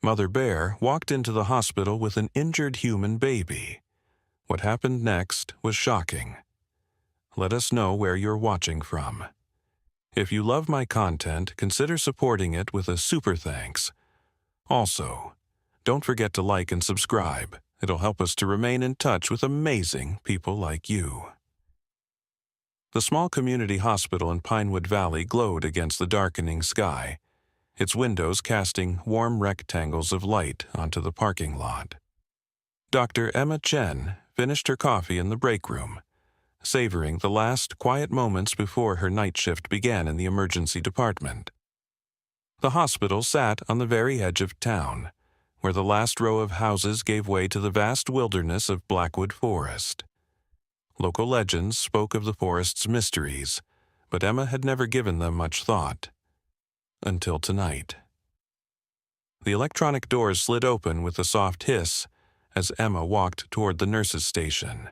Mother Bear walked into the hospital with an injured human baby. What happened next was shocking. Let us know where you're watching from. If you love my content, consider supporting it with a super thanks. Also, don't forget to like and subscribe. It'll help us to remain in touch with amazing people like you. The small community hospital in Pinewood Valley glowed against the darkening sky, its windows casting warm rectangles of light onto the parking lot. Dr. Emma Chen finished her coffee in the break room, savoring the last quiet moments before her night shift began in the emergency department. The hospital sat on the very edge of town, where the last row of houses gave way to the vast wilderness of Blackwood Forest. Local legends spoke of the forest's mysteries, but Emma had never given them much thought. Until tonight. The electronic doors slid open with a soft hiss as Emma walked toward the nurse's station.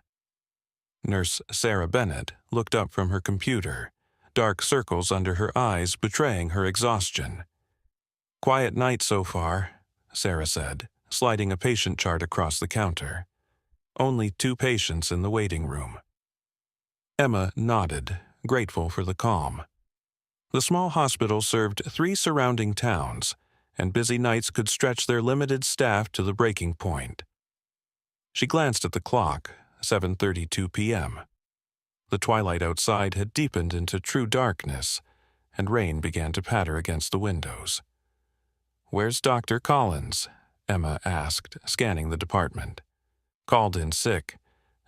Nurse Sarah Bennett looked up from her computer, dark circles under her eyes betraying her exhaustion. "Quiet night so far," Sarah said, sliding a patient chart across the counter. "Only 2 patients in the waiting room." Emma nodded, grateful for the calm. The small hospital served 3 surrounding towns, and busy nights could stretch their limited staff to the breaking point. She glanced at the clock, 7:32 p.m. The twilight outside had deepened into true darkness, and rain began to patter against the windows. "Where's Dr. Collins?" Emma asked, scanning the department. "Called in sick.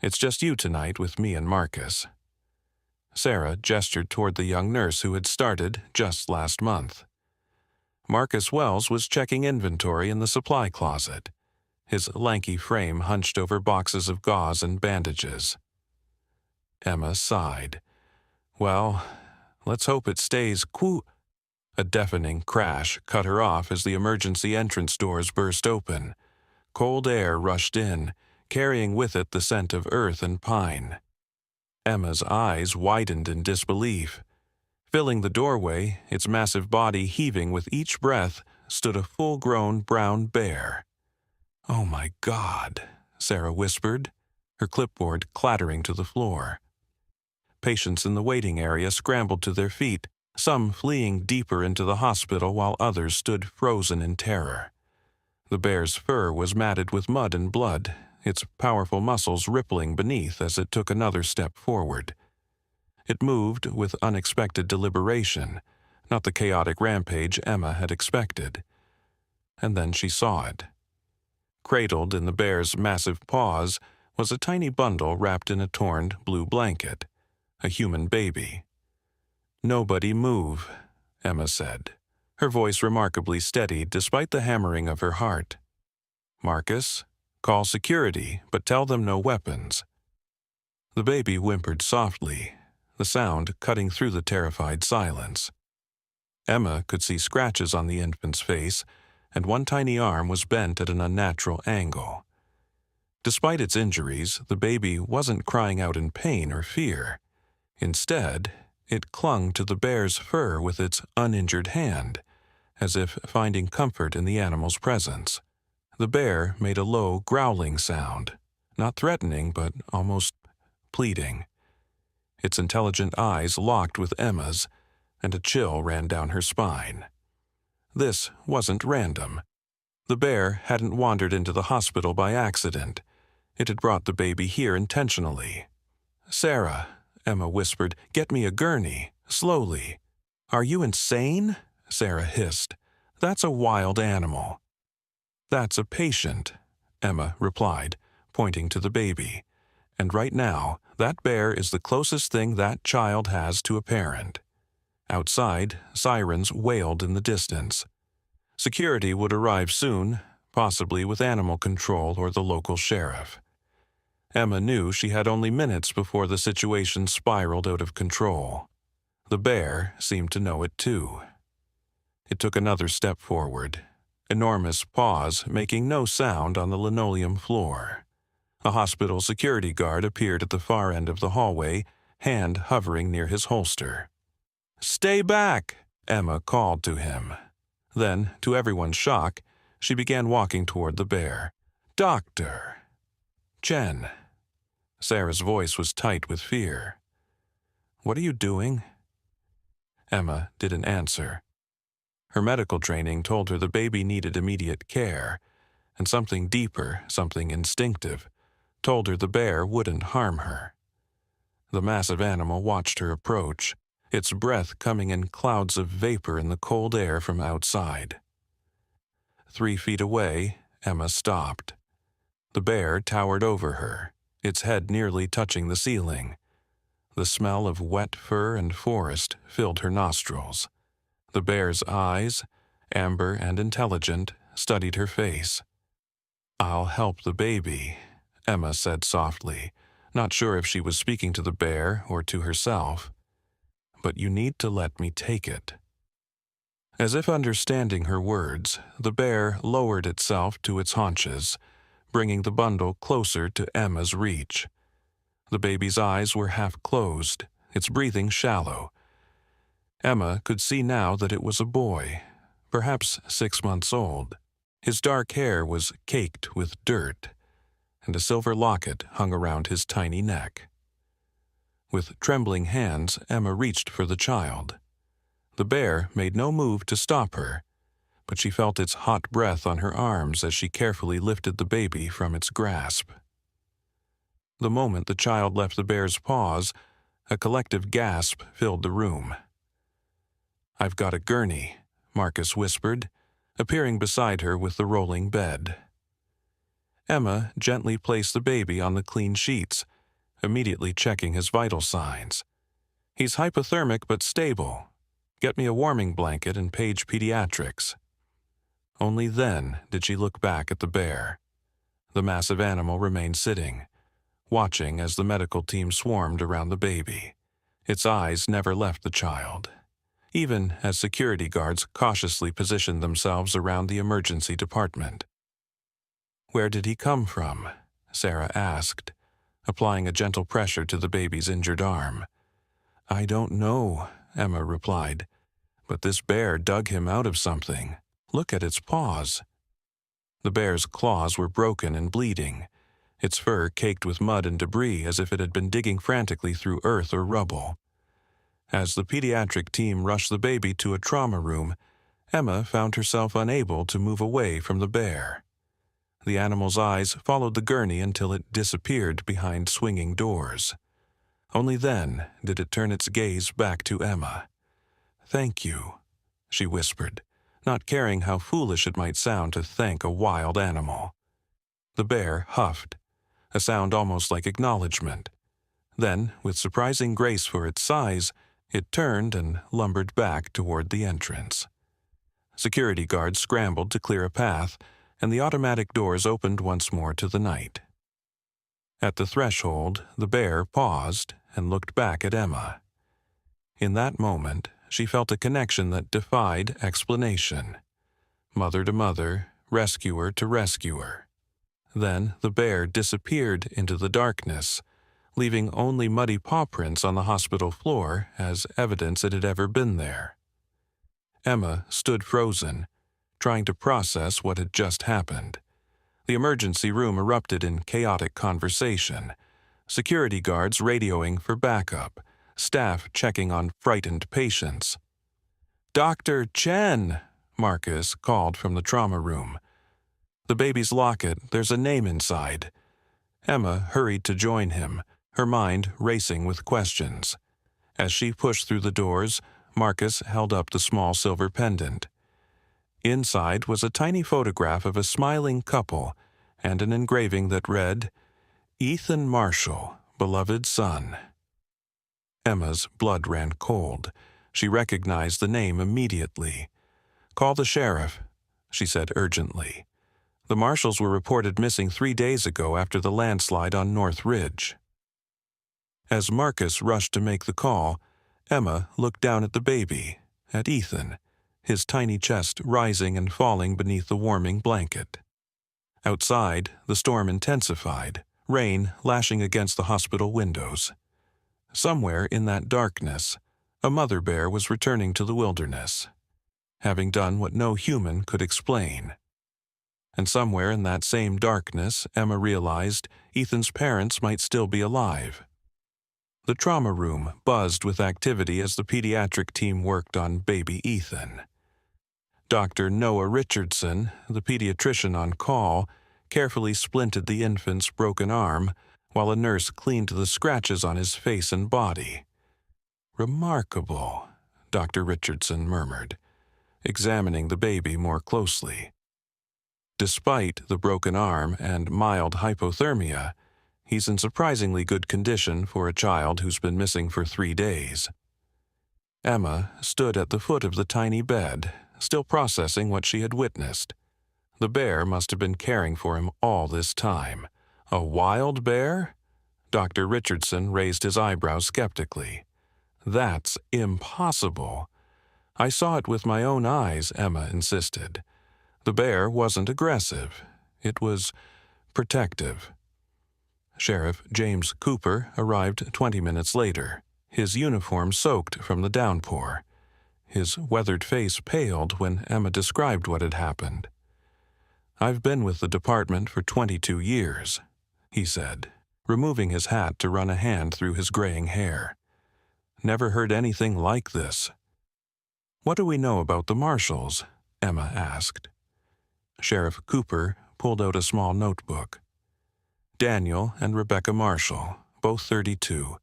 It's just you tonight with me and Marcus." Sarah gestured toward the young nurse who had started just last month. Marcus Wells was checking inventory in the supply closet, his lanky frame hunched over boxes of gauze and bandages. Emma sighed. "Well, let's hope it stays A deafening crash cut her off as the emergency entrance doors burst open. Cold air rushed in, carrying with it the scent of earth and pine. Emma's eyes widened in disbelief. Filling the doorway, its massive body heaving with each breath, stood a full-grown brown bear. "Oh my God," Sarah whispered, her clipboard clattering to the floor. Patients in the waiting area scrambled to their feet, some fleeing deeper into the hospital while others stood frozen in terror. The bear's fur was matted with mud and blood, its powerful muscles rippling beneath as it took another step forward. It moved with unexpected deliberation, not the chaotic rampage Emma had expected. And then she saw it. Cradled in the bear's massive paws was a tiny bundle wrapped in a torn blue blanket, a human baby. "Nobody move," Emma said, her voice remarkably steady despite the hammering of her heart. "Marcus, call security, but tell them no weapons." The baby whimpered softly, the sound cutting through the terrified silence. Emma could see scratches on the infant's face, and one tiny arm was bent at an unnatural angle. Despite its injuries, the baby wasn't crying out in pain or fear. Instead, it clung to the bear's fur with its uninjured hand, as if finding comfort in the animal's presence. The bear made a low, growling sound, not threatening but almost pleading. Its intelligent eyes locked with Emma's, and a chill ran down her spine. This wasn't random. The bear hadn't wandered into the hospital by accident. It had brought the baby here intentionally. "Sarah," Emma whispered, "get me a gurney, slowly." "Are you insane?" Sarah hissed. "That's a wild animal." "That's a patient," Emma replied, pointing to the baby. "And right now, that bear is the closest thing that child has to a parent." Outside, sirens wailed in the distance. Security would arrive soon, possibly with animal control or the local sheriff. Emma knew she had only minutes before the situation spiraled out of control. The bear seemed to know it too. It took another step forward, enormous paws making no sound on the linoleum floor. A hospital security guard appeared at the far end of the hallway, hand hovering near his holster. "Stay back!" Emma called to him. Then, to everyone's shock, She began walking toward the bear. "Doctor!" "Chen." Sarah's voice was tight with fear. "What are you doing?" Emma didn't answer. Her medical training told her the baby needed immediate care, and something deeper, something instinctive, told her the bear wouldn't harm her. The massive animal watched her approach, its breath coming in clouds of vapor in the cold air from outside. 3 feet away, Emma stopped. The bear towered over her, its head nearly touching the ceiling. The smell of wet fur and forest filled her nostrils. The bear's eyes, amber and intelligent, studied her face. "I'll help the baby," Emma said softly, not sure if she was speaking to the bear or to herself. "But you need to let me take it." As if understanding her words, the bear lowered itself to its haunches, bringing the bundle closer to Emma's reach. The baby's eyes were half closed, its breathing shallow. Emma could see now that it was a boy, perhaps 6 months old. His dark hair was caked with dirt, and a silver locket hung around his tiny neck. With trembling hands, Emma reached for the child. The bear made no move to stop her, but she felt its hot breath on her arms as she carefully lifted the baby from its grasp. The moment the child left the bear's paws, a collective gasp filled the room. "I've got a gurney," Marcus whispered, appearing beside her with the rolling bed. Emma gently placed the baby on the clean sheets, immediately checking his vital signs. "He's hypothermic but stable. Get me a warming blanket and page pediatrics." Only then did she look back at the bear. The massive animal remained sitting, watching as the medical team swarmed around the baby. Its eyes never left the child, even as security guards cautiously positioned themselves around the emergency department. "Where did he come from?" Sarah asked, applying a gentle pressure to the baby's injured arm. "I don't know," Emma replied, "but this bear dug him out of something. Look at its paws." The bear's claws were broken and bleeding, its fur caked with mud and debris as if it had been digging frantically through earth or rubble. As the pediatric team rushed the baby to a trauma room, Emma found herself unable to move away from the bear. The animal's eyes followed the gurney until it disappeared behind swinging doors. Only then did it turn its gaze back to Emma. "Thank you," she whispered, not caring how foolish it might sound to thank a wild animal. The bear huffed, a sound almost like acknowledgement. Then, with surprising grace for its size, it turned and lumbered back toward the entrance. Security guards scrambled to clear a path, and the automatic doors opened once more to the night. At the threshold, the bear paused and looked back at Emma. In that moment, she felt a connection that defied explanation. Mother to mother, rescuer to rescuer. Then the bear disappeared into the darkness, leaving only muddy paw prints on the hospital floor as evidence it had ever been there. Emma stood frozen, trying to process what had just happened. The emergency room erupted in chaotic conversation, security guards radioing for backup, staff checking on frightened patients. "Dr. Chen," Marcus called from the trauma room. "The baby's locket, there's a name inside." Emma hurried to join him, her mind racing with questions. As she pushed through the doors, Marcus held up the small silver pendant. Inside was a tiny photograph of a smiling couple and an engraving that read, "Ethan Marshall, beloved son." Emma's blood ran cold. She recognized the name immediately. "Call the sheriff," she said urgently. "The Marshalls were reported missing 3 days ago after the landslide on North Ridge." As Marcus rushed to make the call, Emma looked down at the baby, at Ethan, his tiny chest rising and falling beneath the warming blanket. Outside, the storm intensified, rain lashing against the hospital windows. Somewhere in that darkness, a mother bear was returning to the wilderness, having done what no human could explain. And somewhere in that same darkness, Emma realized Ethan's parents might still be alive. The trauma room buzzed with activity as the pediatric team worked on baby Ethan. Dr. Noah Richardson, the pediatrician on call, carefully splinted the infant's broken arm while a nurse cleaned the scratches on his face and body. "Remarkable," Dr. Richardson murmured, examining the baby more closely. Despite the broken arm and mild hypothermia, he's in surprisingly good condition for a child who's been missing for 3 days. Emma stood at the foot of the tiny bed, still processing what she had witnessed. The bear must have been caring for him all this time. A wild bear? Dr. Richardson raised his eyebrows skeptically. "That's impossible." "I saw it with my own eyes," Emma insisted. "The bear wasn't aggressive. It was protective." Sheriff James Cooper arrived 20 minutes later, his uniform soaked from the downpour. His weathered face paled when Emma described what had happened. "I've been with the department for 22 years, he said, removing his hat to run a hand through his graying hair. "Never heard anything like this." "What do we know about the Marshalls?" Emma asked. Sheriff Cooper pulled out a small notebook. "Daniel and Rebecca Marshall, both 32,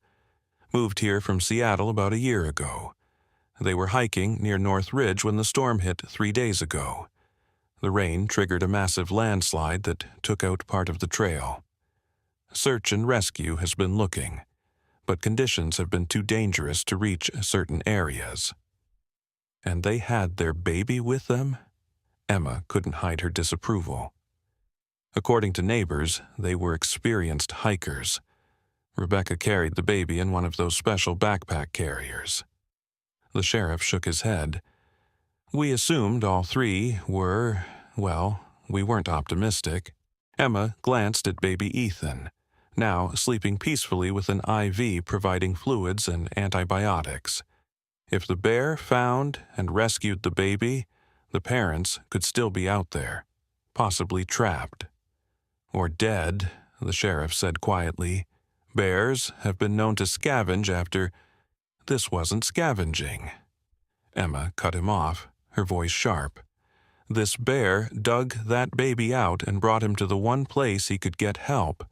moved here from Seattle about a year ago. They were hiking near North Ridge when the storm hit 3 days ago. The rain triggered a massive landslide that took out part of the trail. Search and rescue has been looking, but conditions have been too dangerous to reach certain areas." "And they had their baby with them?" Emma couldn't hide her disapproval. "According to neighbors, they were experienced hikers. Rebecca carried the baby in one of those special backpack carriers." The sheriff shook his head. "We assumed all 3 were, well, we weren't optimistic." Emma glanced at baby Ethan, now sleeping peacefully with an IV providing fluids and antibiotics. If the bear found and rescued the baby, the parents could still be out there, possibly trapped. "Or dead," the sheriff said quietly. "Bears have been known to scavenge after—" "This wasn't scavenging." Emma cut him off, her voice sharp. "This bear dug that baby out and brought him to the one place he could get help.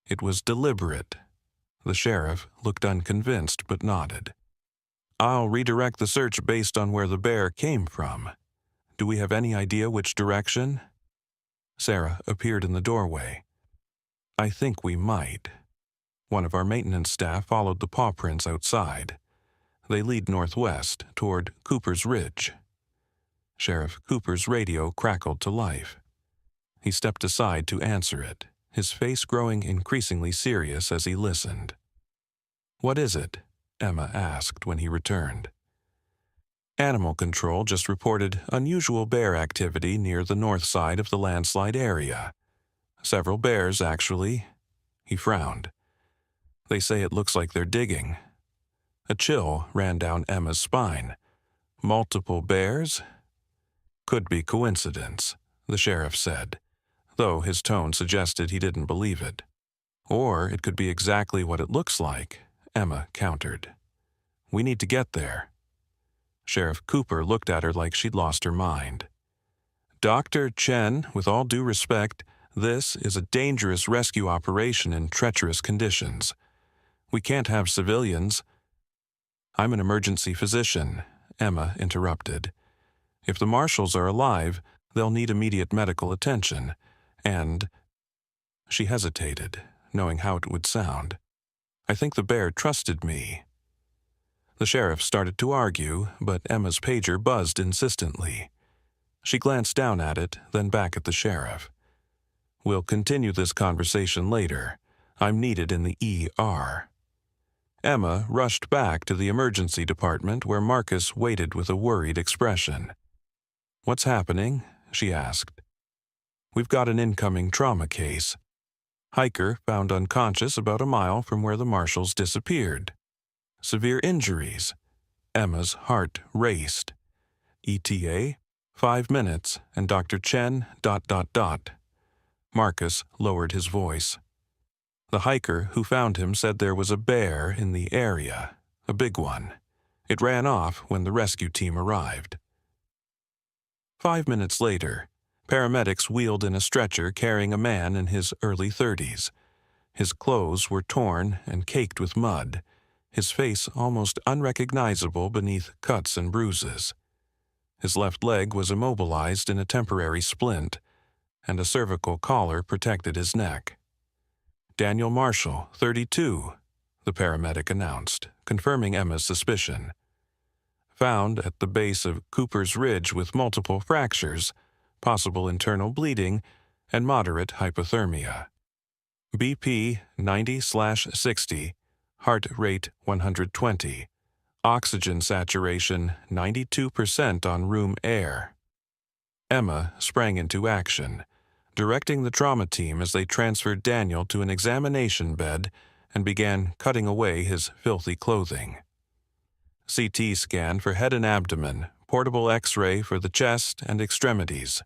It was deliberate." The sheriff looked unconvinced but nodded. "I'll redirect the search based on where the bear came from. Do we have any idea which direction?" Sarah appeared in the doorway. "I think we might." One of our maintenance staff followed the paw prints outside. They lead northwest toward Cooper's Ridge. Sheriff Cooper's radio crackled to life. He stepped aside to answer it, his face growing increasingly serious as he listened. "What is it?" Emma asked when he returned. "Animal Control just reported unusual bear activity near the north side of the landslide area. Several bears, actually." He frowned. "They say it looks like they're digging." A chill ran down Emma's spine. "Multiple bears?" "Could be coincidence," the sheriff said, though his tone suggested he didn't believe it. "Or it could be exactly what it looks like," Emma countered. "We need to get there." Sheriff Cooper looked at her like she'd lost her mind. "Dr. Chen, with all due respect, this is a dangerous rescue operation in treacherous conditions. We can't have civilians—" "I'm an emergency physician," Emma interrupted. "If the Marshalls are alive, they'll need immediate medical attention, and—" She hesitated, knowing how it would sound. "I think the bear trusted me." The sheriff started to argue, but Emma's pager buzzed insistently. She glanced down at it, then back at the sheriff. "We'll continue this conversation later. I'm needed in the ER." Emma rushed back to the emergency department where Marcus waited with a worried expression. "What's happening?" she asked. "We've got an incoming trauma case. Hiker found unconscious about a mile from where the Marshalls disappeared. Severe injuries." Emma's heart raced. "ETA? 5 minutes, and Dr. Chen ... Marcus lowered his voice. The hiker who found him said there was a bear in the area, a big one. It ran off when the rescue team arrived. 5 minutes later, paramedics wheeled in a stretcher carrying a man in his early 30s. His clothes were torn and caked with mud, his face almost unrecognizable beneath cuts and bruises. His left leg was immobilized in a temporary splint, and a cervical collar protected his neck. Daniel Marshall, 32, the paramedic announced, confirming Emma's suspicion. Found at the base of Cooper's Ridge with multiple fractures, possible internal bleeding, and moderate hypothermia. BP 90/60, heart rate 120, oxygen saturation 92% on room air. Emma sprang into action, directing the trauma team as they transferred Daniel to an examination bed and began cutting away his filthy clothing. CT scan for head and abdomen, portable X-ray for the chest and extremities,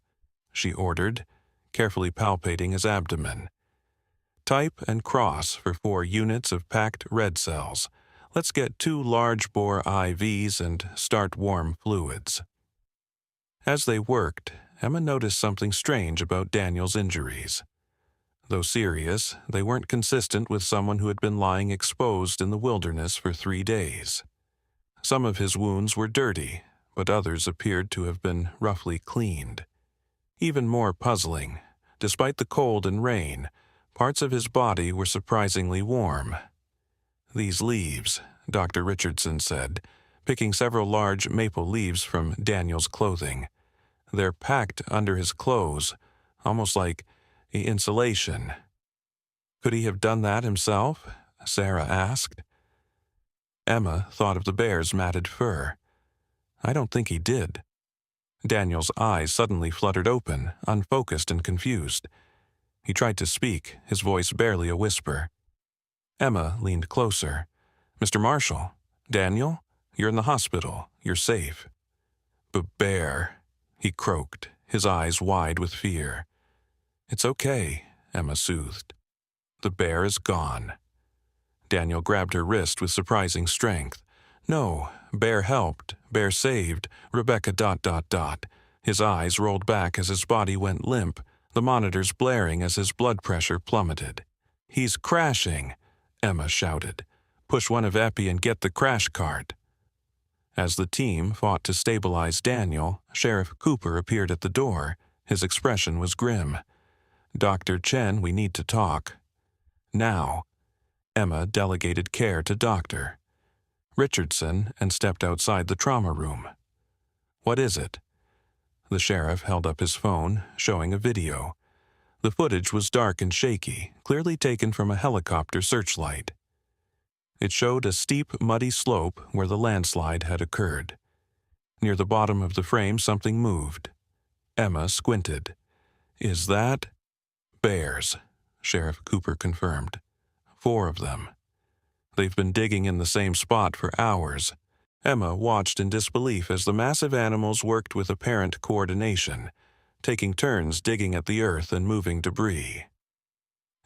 she ordered, carefully palpating his abdomen. Type and cross for 4 units of packed red cells. Let's get 2 large-bore IVs and start warm fluids. As they worked, Emma noticed something strange about Daniel's injuries. Though serious, they weren't consistent with someone who had been lying exposed in the wilderness for 3 days. Some of his wounds were dirty, but others appeared to have been roughly cleaned. Even more puzzling, despite the cold and rain, parts of his body were surprisingly warm. "These leaves," Dr. Richardson said, picking several large maple leaves from Daniel's clothing. "They're packed under his clothes, almost like insulation." "Could he have done that himself?" Sarah asked. Emma thought of the bear's matted fur. "I don't think he did." Daniel's eyes suddenly fluttered open, unfocused and confused. He tried to speak, his voice barely a whisper. Emma leaned closer. "Mr. Marshall, Daniel, you're in the hospital. You're safe." "Bear," he croaked, his eyes wide with fear. "It's okay," Emma soothed. "The bear is gone." Daniel grabbed her wrist with surprising strength. "No, Bear helped, Bear saved, Rebecca ... His eyes rolled back as his body went limp, the monitors blaring as his blood pressure plummeted. "He's crashing," Emma shouted. "Push one of Epi and get the crash cart." As the team fought to stabilize Daniel, Sheriff Cooper appeared at the door. His expression was grim. "Dr. Chen, we need to talk." "Now." Emma delegated care to Dr. Richardson and stepped outside the trauma room. "What is it?" The sheriff held up his phone, showing a video. The footage was dark and shaky, clearly taken from a helicopter searchlight. It showed a steep, muddy slope where the landslide had occurred. Near the bottom of the frame, something moved. Emma squinted. "Is that—" "Bears," Sheriff Cooper confirmed. 4 of them. They've been digging in the same spot for hours. Emma watched in disbelief as the massive animals worked with apparent coordination, taking turns digging at the earth and moving debris.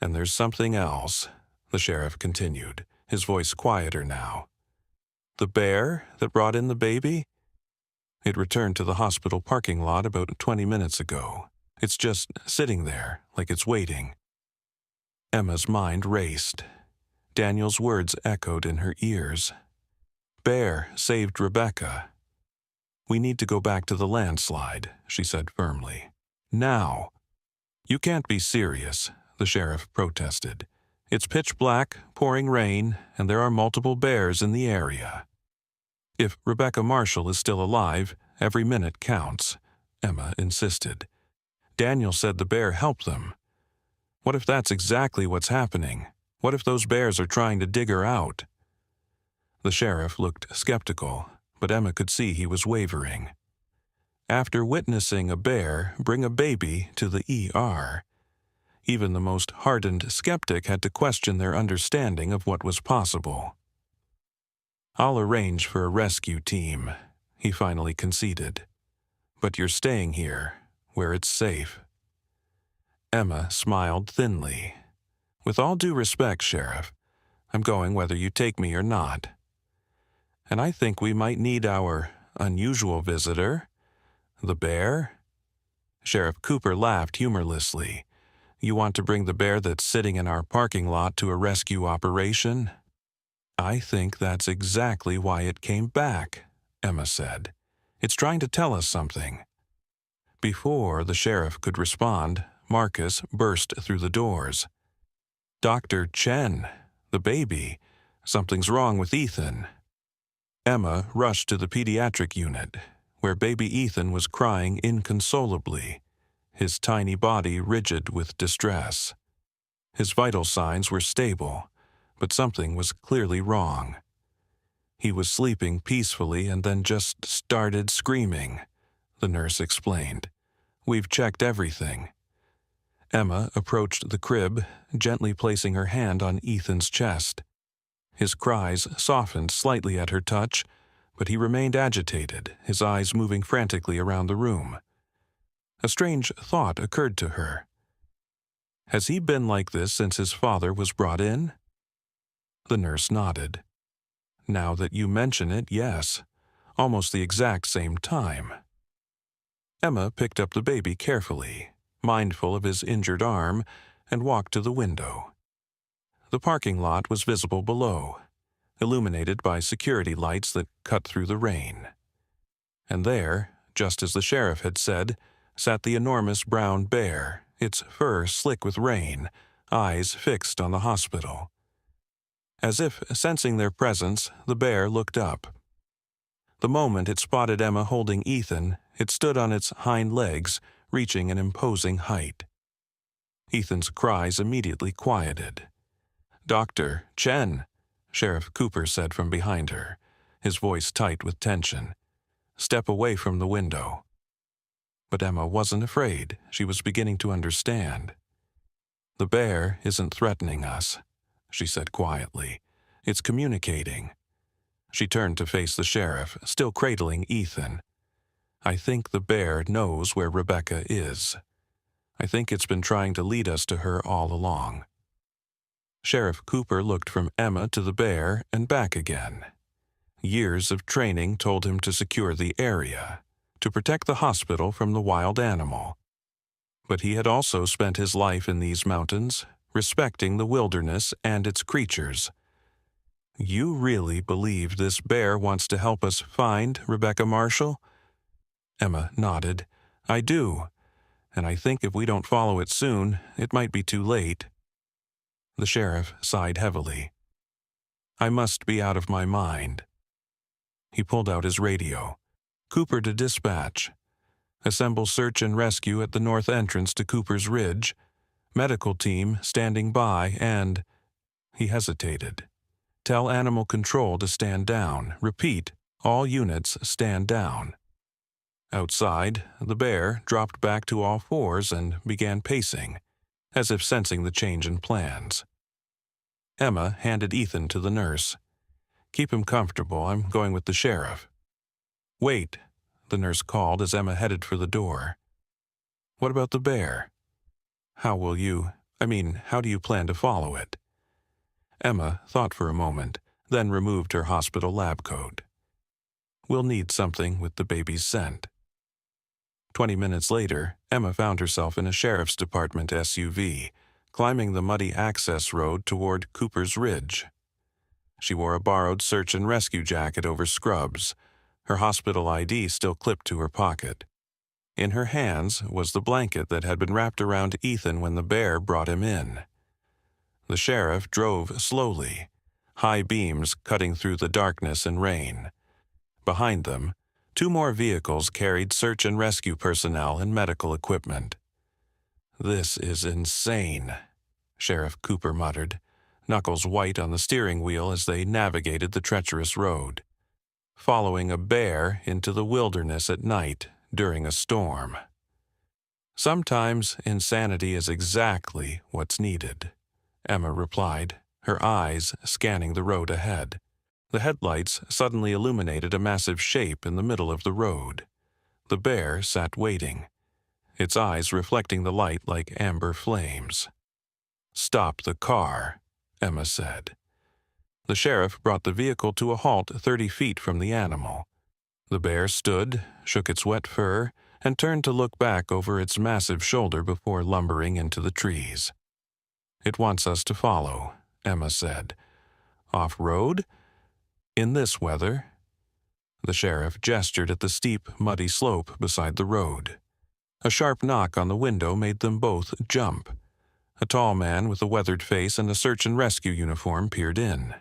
"And there's something else," the sheriff continued, his voice quieter now. "The bear that brought in the baby? It returned to the hospital parking lot about 20 minutes ago. It's just sitting there, like it's waiting." Emma's mind raced. Daniel's words echoed in her ears. "Bear saved Rebecca." "We need to go back to the landslide," she said firmly. "Now." "You can't be serious," the sheriff protested. "It's pitch black, pouring rain, and there are multiple bears in the area." "If Rebecca Marshall is still alive, every minute counts," Emma insisted. "Daniel said the bear helped them. What if that's exactly what's happening? What if those bears are trying to dig her out?" The sheriff looked skeptical, but Emma could see he was wavering. After witnessing a bear bring a baby to the ER, even the most hardened skeptic had to question their understanding of what was possible. "I'll arrange for a rescue team," he finally conceded. But you're staying here, where it's safe. Emma smiled thinly. With all due respect, Sheriff, I'm going whether you take me or not. And I think we might need our unusual visitor, the bear. Sheriff Cooper laughed humorlessly. You want to bring the bear that's sitting in our parking lot to a rescue operation? I think that's exactly why it came back, Emma said. It's trying to tell us something. Before the sheriff could respond, Marcus burst through the doors. Dr. Chen, the baby. Something's wrong with Ethan. Emma rushed to the pediatric unit, where baby Ethan was crying inconsolably, his tiny body rigid with distress. His vital signs were stable, but something was clearly wrong. He was sleeping peacefully and then just started screaming, the nurse explained. We've checked everything. Emma approached the crib, gently placing her hand on Ethan's chest. His cries softened slightly at her touch, but he remained agitated, his eyes moving frantically around the room. A strange thought occurred to her. Has he been like this since his father was brought in? The nurse nodded. Now that you mention it, yes. Almost the exact same time. Emma picked up the baby carefully, mindful of his injured arm, and walked to the window. The parking lot was visible below, illuminated by security lights that cut through the rain. And there, just as the sheriff had said, sat the enormous brown bear, its fur slick with rain, eyes fixed on the hospital. As if sensing their presence, the bear looked up. The moment it spotted Emma holding Ethan, it stood on its hind legs, reaching an imposing height. Ethan's cries immediately quieted. Dr. Chen, Sheriff Cooper said from behind her, his voice tight with tension. Step away from the window. But Emma wasn't afraid. She was beginning to understand. The bear isn't threatening us, she said quietly. It's communicating. She turned to face the sheriff, still cradling Ethan. I think the bear knows where Rebecca is. I think it's been trying to lead us to her all along. Sheriff Cooper looked from Emma to the bear and back again. Years of training told him to secure the area, to protect the hospital from the wild animal. But he had also spent his life in these mountains, respecting the wilderness and its creatures. You really believe this bear wants to help us find Rebecca Marshall? Emma nodded. I do, and I think if we don't follow it soon, it might be too late. The sheriff sighed heavily. I must be out of my mind. He pulled out his radio. Cooper to dispatch. Assemble search and rescue at the north entrance to Cooper's Ridge. Medical team standing by and... He hesitated. Tell animal control to stand down. Repeat, all units stand down. Outside, the bear dropped back to all fours and began pacing, as if sensing the change in plans. Emma handed Ethan to the nurse. Keep him comfortable. I'm going with the sheriff. Wait, the nurse called as Emma headed for the door. What about the bear? How do you plan to follow it? Emma thought for a moment, then removed her hospital lab coat. We'll need something with the baby's scent. 20 minutes later, Emma found herself in a sheriff's department SUV, climbing the muddy access road toward Cooper's Ridge. She wore a borrowed search and rescue jacket over scrubs, her hospital ID still clipped to her pocket. In her hands was the blanket that had been wrapped around Ethan when the bear brought him in. The sheriff drove slowly, high beams cutting through the darkness and rain. Behind them, 2 more vehicles carried search and rescue personnel and medical equipment. This is insane, Sheriff Cooper muttered, knuckles white on the steering wheel as they navigated the treacherous road. Following a bear into the wilderness at night during a storm. Sometimes insanity is exactly what's needed, Emma replied, her eyes scanning the road ahead. The headlights suddenly illuminated a massive shape in the middle of the road. The bear sat waiting, its eyes reflecting the light like amber flames. "Stop the car," Emma said. The sheriff brought the vehicle to a halt 30 feet from the animal. The bear stood, shook its wet fur, and turned to look back over its massive shoulder before lumbering into the trees. "It wants us to follow," Emma said. "Off-road? In this weather?" The sheriff gestured at the steep, muddy slope beside the road. A sharp knock on the window made them both jump. A tall man with a weathered face and a search and rescue uniform peered in.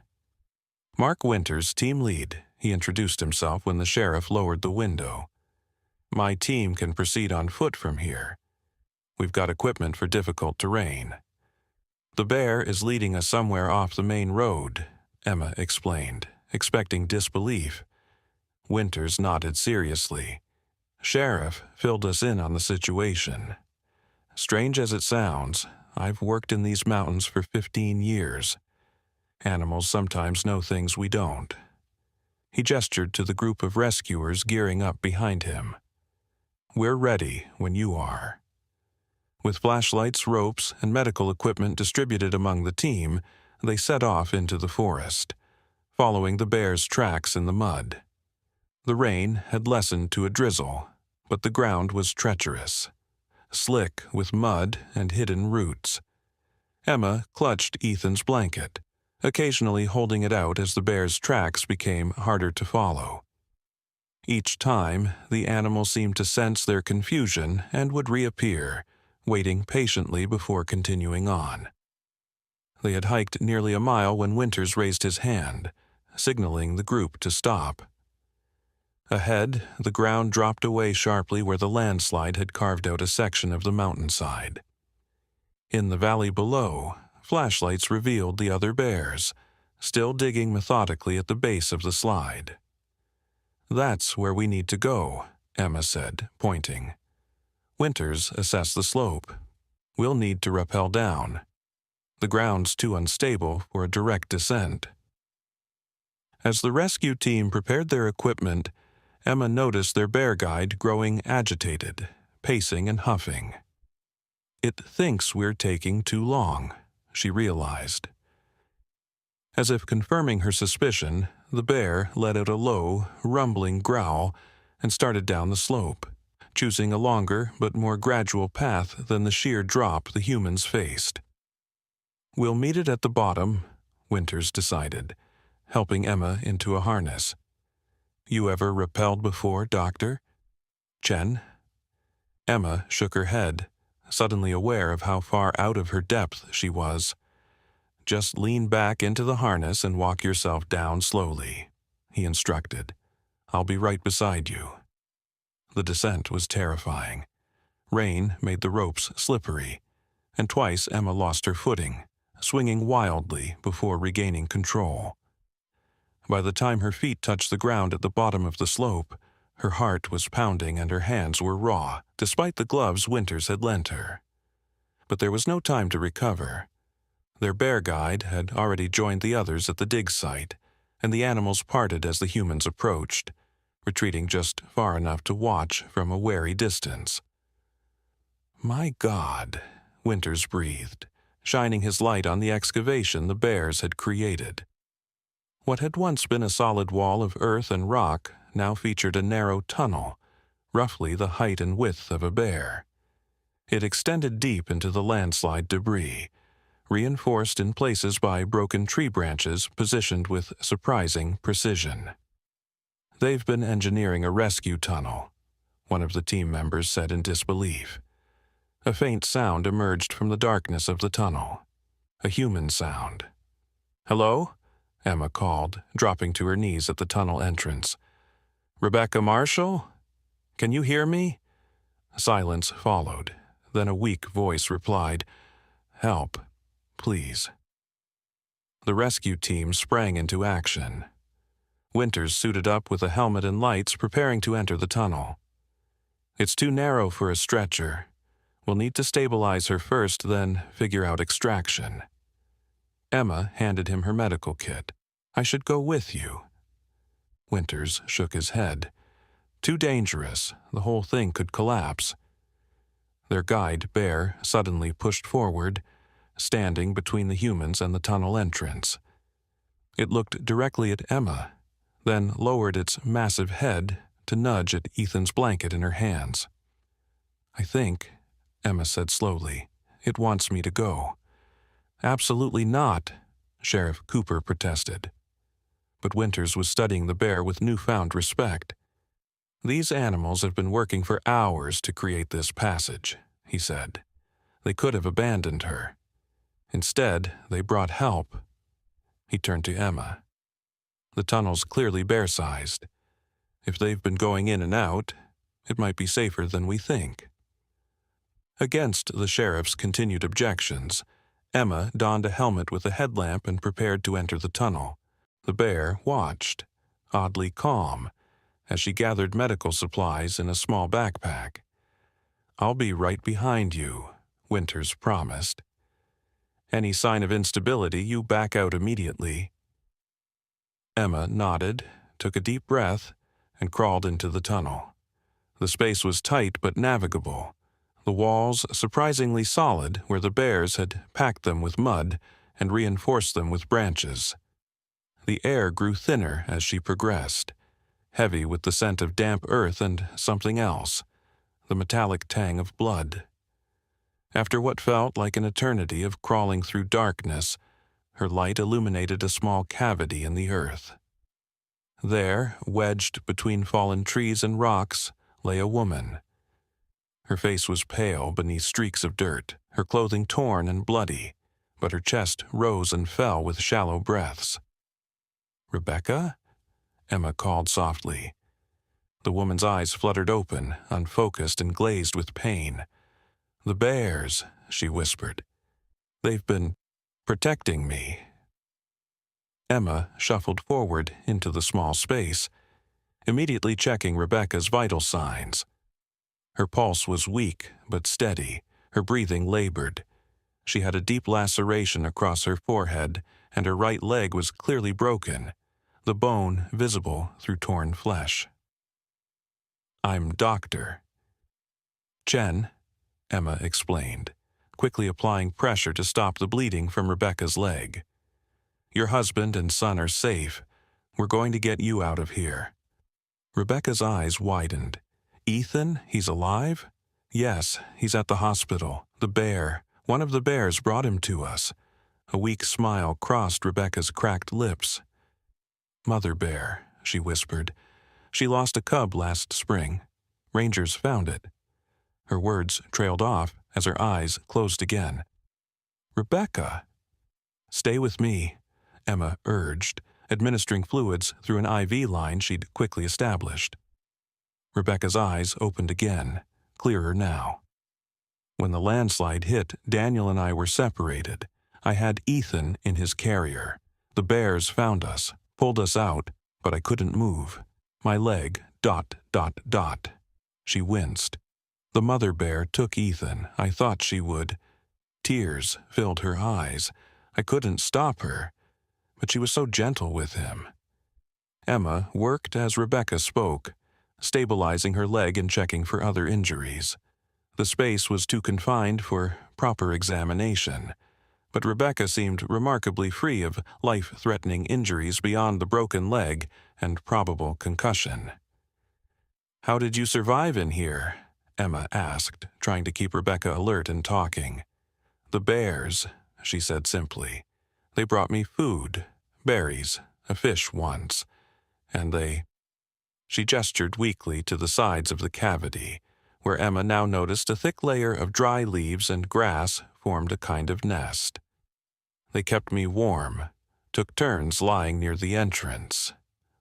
"Mark Winters, team lead," he introduced himself when the sheriff lowered the window. "My team can proceed on foot from here. We've got equipment for difficult terrain." "The bear is leading us somewhere off the main road," Emma explained, expecting disbelief. Winters nodded seriously. "Sheriff filled us in on the situation. Strange as it sounds, I've worked in these mountains for 15 years. Animals sometimes know things we don't." He gestured to the group of rescuers gearing up behind him. "We're ready when you are." With flashlights, ropes, and medical equipment distributed among the team, they set off into the forest, following the bear's tracks in the mud. The rain had lessened to a drizzle, but the ground was treacherous, slick with mud and hidden roots. Emma clutched Ethan's blanket, occasionally holding it out as the bear's tracks became harder to follow. Each time, the animal seemed to sense their confusion and would reappear, waiting patiently before continuing on. They had hiked nearly a mile when Winters raised his hand, signaling the group to stop. Ahead, the ground dropped away sharply where the landslide had carved out a section of the mountainside. In the valley below, flashlights revealed the other bears, still digging methodically at the base of the slide. "That's where we need to go," Emma said, pointing. Winters assessed the slope. "We'll need to rappel down. The ground's too unstable for a direct descent." As the rescue team prepared their equipment, Emma noticed their bear guide growing agitated, pacing and huffing. "It thinks we're taking too long," she realized. As if confirming her suspicion, the bear let out a low, rumbling growl and started down the slope, choosing a longer but more gradual path than the sheer drop the humans faced. "We'll meet it at the bottom," Winters decided, helping Emma into a harness. "You ever rappelled before, Doctor?" "Chen?" Emma shook her head, suddenly aware of how far out of her depth she was. "Just lean back into the harness and walk yourself down slowly," he instructed. "I'll be right beside you." The descent was terrifying. Rain made the ropes slippery, and twice Emma lost her footing, swinging wildly before regaining control. By the time her feet touched the ground at the bottom of the slope, her heart was pounding and her hands were raw, despite the gloves Winters had lent her. But there was no time to recover. Their bear guide had already joined the others at the dig site, and the animals parted as the humans approached, retreating just far enough to watch from a wary distance. "My God," Winters breathed, shining his light on the excavation the bears had created. What had once been a solid wall of earth and rock now featured a narrow tunnel, roughly the height and width of a bear. It extended deep into the landslide debris, reinforced in places by broken tree branches positioned with surprising precision. "They've been engineering a rescue tunnel," one of the team members said in disbelief. A faint sound emerged from the darkness of the tunnel. A human sound. "Hello?" Emma called, dropping to her knees at the tunnel entrance. "Rebecca Marshall? Can you hear me?" Silence followed. Then a weak voice replied, "Help, please." The rescue team sprang into action. Winters suited up with a helmet and lights, preparing to enter the tunnel. "It's too narrow for a stretcher. We'll need to stabilize her first, then figure out extraction." Emma handed him her medical kit. "I should go with you." Winters shook his head. Too dangerous. The whole thing could collapse. Their guide, Bear, suddenly pushed forward, standing between the humans and the tunnel entrance. It looked directly at Emma, then lowered its massive head to nudge at Ethan's blanket in her hands. "I think," Emma said slowly, "it wants me to go." "Absolutely not," Sheriff Cooper protested. But Winters was studying the bear with newfound respect. "These animals have been working for hours to create this passage," he said. "They could have abandoned her. Instead, they brought help." He turned to Emma. "The tunnel's clearly bear-sized. If they've been going in and out, it might be safer than we think." Against the sheriff's continued objections, Emma donned a helmet with a headlamp and prepared to enter the tunnel. The bear watched, oddly calm, as she gathered medical supplies in a small backpack. "I'll be right behind you," Winters promised. "Any sign of instability, you back out immediately." Emma nodded, took a deep breath, and crawled into the tunnel. The space was tight but navigable, the walls surprisingly solid where the bears had packed them with mud and reinforced them with branches. The air grew thinner as she progressed, heavy with the scent of damp earth and something else, the metallic tang of blood. After what felt like an eternity of crawling through darkness, her light illuminated a small cavity in the earth. There, wedged between fallen trees and rocks, lay a woman. Her face was pale beneath streaks of dirt, her clothing torn and bloody, but her chest rose and fell with shallow breaths. "Rebecca?" Emma called softly. The woman's eyes fluttered open, unfocused and glazed with pain. "The bears," she whispered. "They've been protecting me." Emma shuffled forward into the small space, immediately checking Rebecca's vital signs. Her pulse was weak but steady, her breathing labored. She had a deep laceration across her forehead, and her right leg was clearly broken, the bone visible through torn flesh. "I'm Doctor Chen," Emma explained, quickly applying pressure to stop the bleeding from Rebecca's leg. "Your husband and son are safe. We're going to get you out of here." Rebecca's eyes widened. "Ethan? He's alive?" "Yes, he's at the hospital. The bear. One of the bears brought him to us." A weak smile crossed Rebecca's cracked lips. "Mother bear," she whispered. "She lost a cub last spring. Rangers found it." Her words trailed off as her eyes closed again. "Rebecca!" "Stay with me," Emma urged, administering fluids through an IV line she'd quickly established. Rebecca's eyes opened again, clearer now. "When the landslide hit, Daniel and I were separated. I had Ethan in his carrier. The bears found us, pulled us out, but I couldn't move. My leg, ... She winced. "The mother bear took Ethan. I thought she would." Tears filled her eyes. "I couldn't stop her, but she was so gentle with him." Emma worked as Rebecca spoke, stabilizing her leg and checking for other injuries. The space was too confined for proper examination, but Rebecca seemed remarkably free of life-threatening injuries beyond the broken leg and probable concussion. "How did you survive in here?" Emma asked, trying to keep Rebecca alert and talking. "The bears," she said simply. "They brought me food, berries, a fish once, and they—" She gestured weakly to the sides of the cavity, where Emma now noticed a thick layer of dry leaves and grass formed a kind of nest. "They kept me warm, took turns lying near the entrance."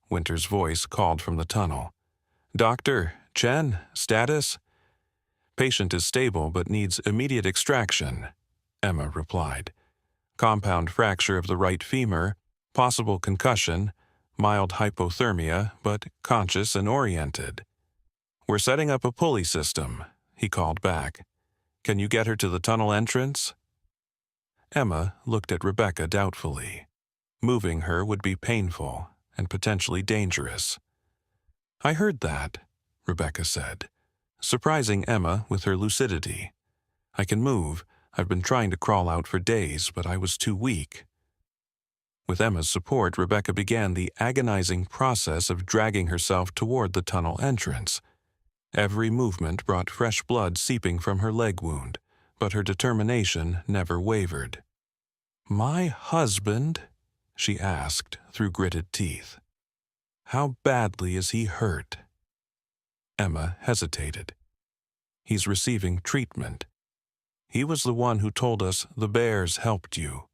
Winter's voice called from the tunnel. "Dr. Chen, status?" "Patient is stable but needs immediate extraction," Emma replied. "Compound fracture of the right femur, possible concussion, mild hypothermia, but conscious and oriented." "We're setting up a pulley system," he called back. "Can you get her to the tunnel entrance?" Emma looked at Rebecca doubtfully. Moving her would be painful and potentially dangerous. "I heard that," Rebecca said, surprising Emma with her lucidity. I can move. I've been trying to crawl out for days, but I was too weak. With Emma's support, Rebecca began the agonizing process of dragging herself toward the tunnel entrance. Every movement brought fresh blood seeping from her leg wound, but her determination never wavered. "My husband?" she asked through gritted teeth. "How badly is he hurt?" Emma hesitated. "He's receiving treatment. He was the one who told us the bears helped you."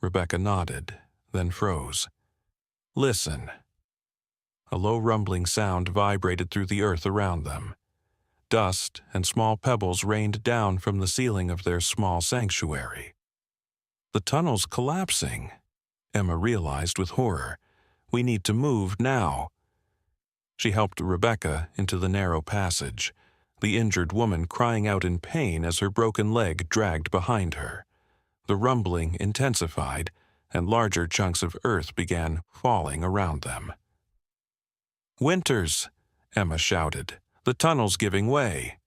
Rebecca nodded, then froze. "Listen." A low rumbling sound vibrated through the earth around them. Dust and small pebbles rained down from the ceiling of their small sanctuary. "The tunnel's collapsing," Emma realized with horror. "We need to move now." She helped Rebecca into the narrow passage, the injured woman crying out in pain as her broken leg dragged behind her. The rumbling intensified, and larger chunks of earth began falling around them. "Winters!" Emma shouted. "The tunnel's giving way."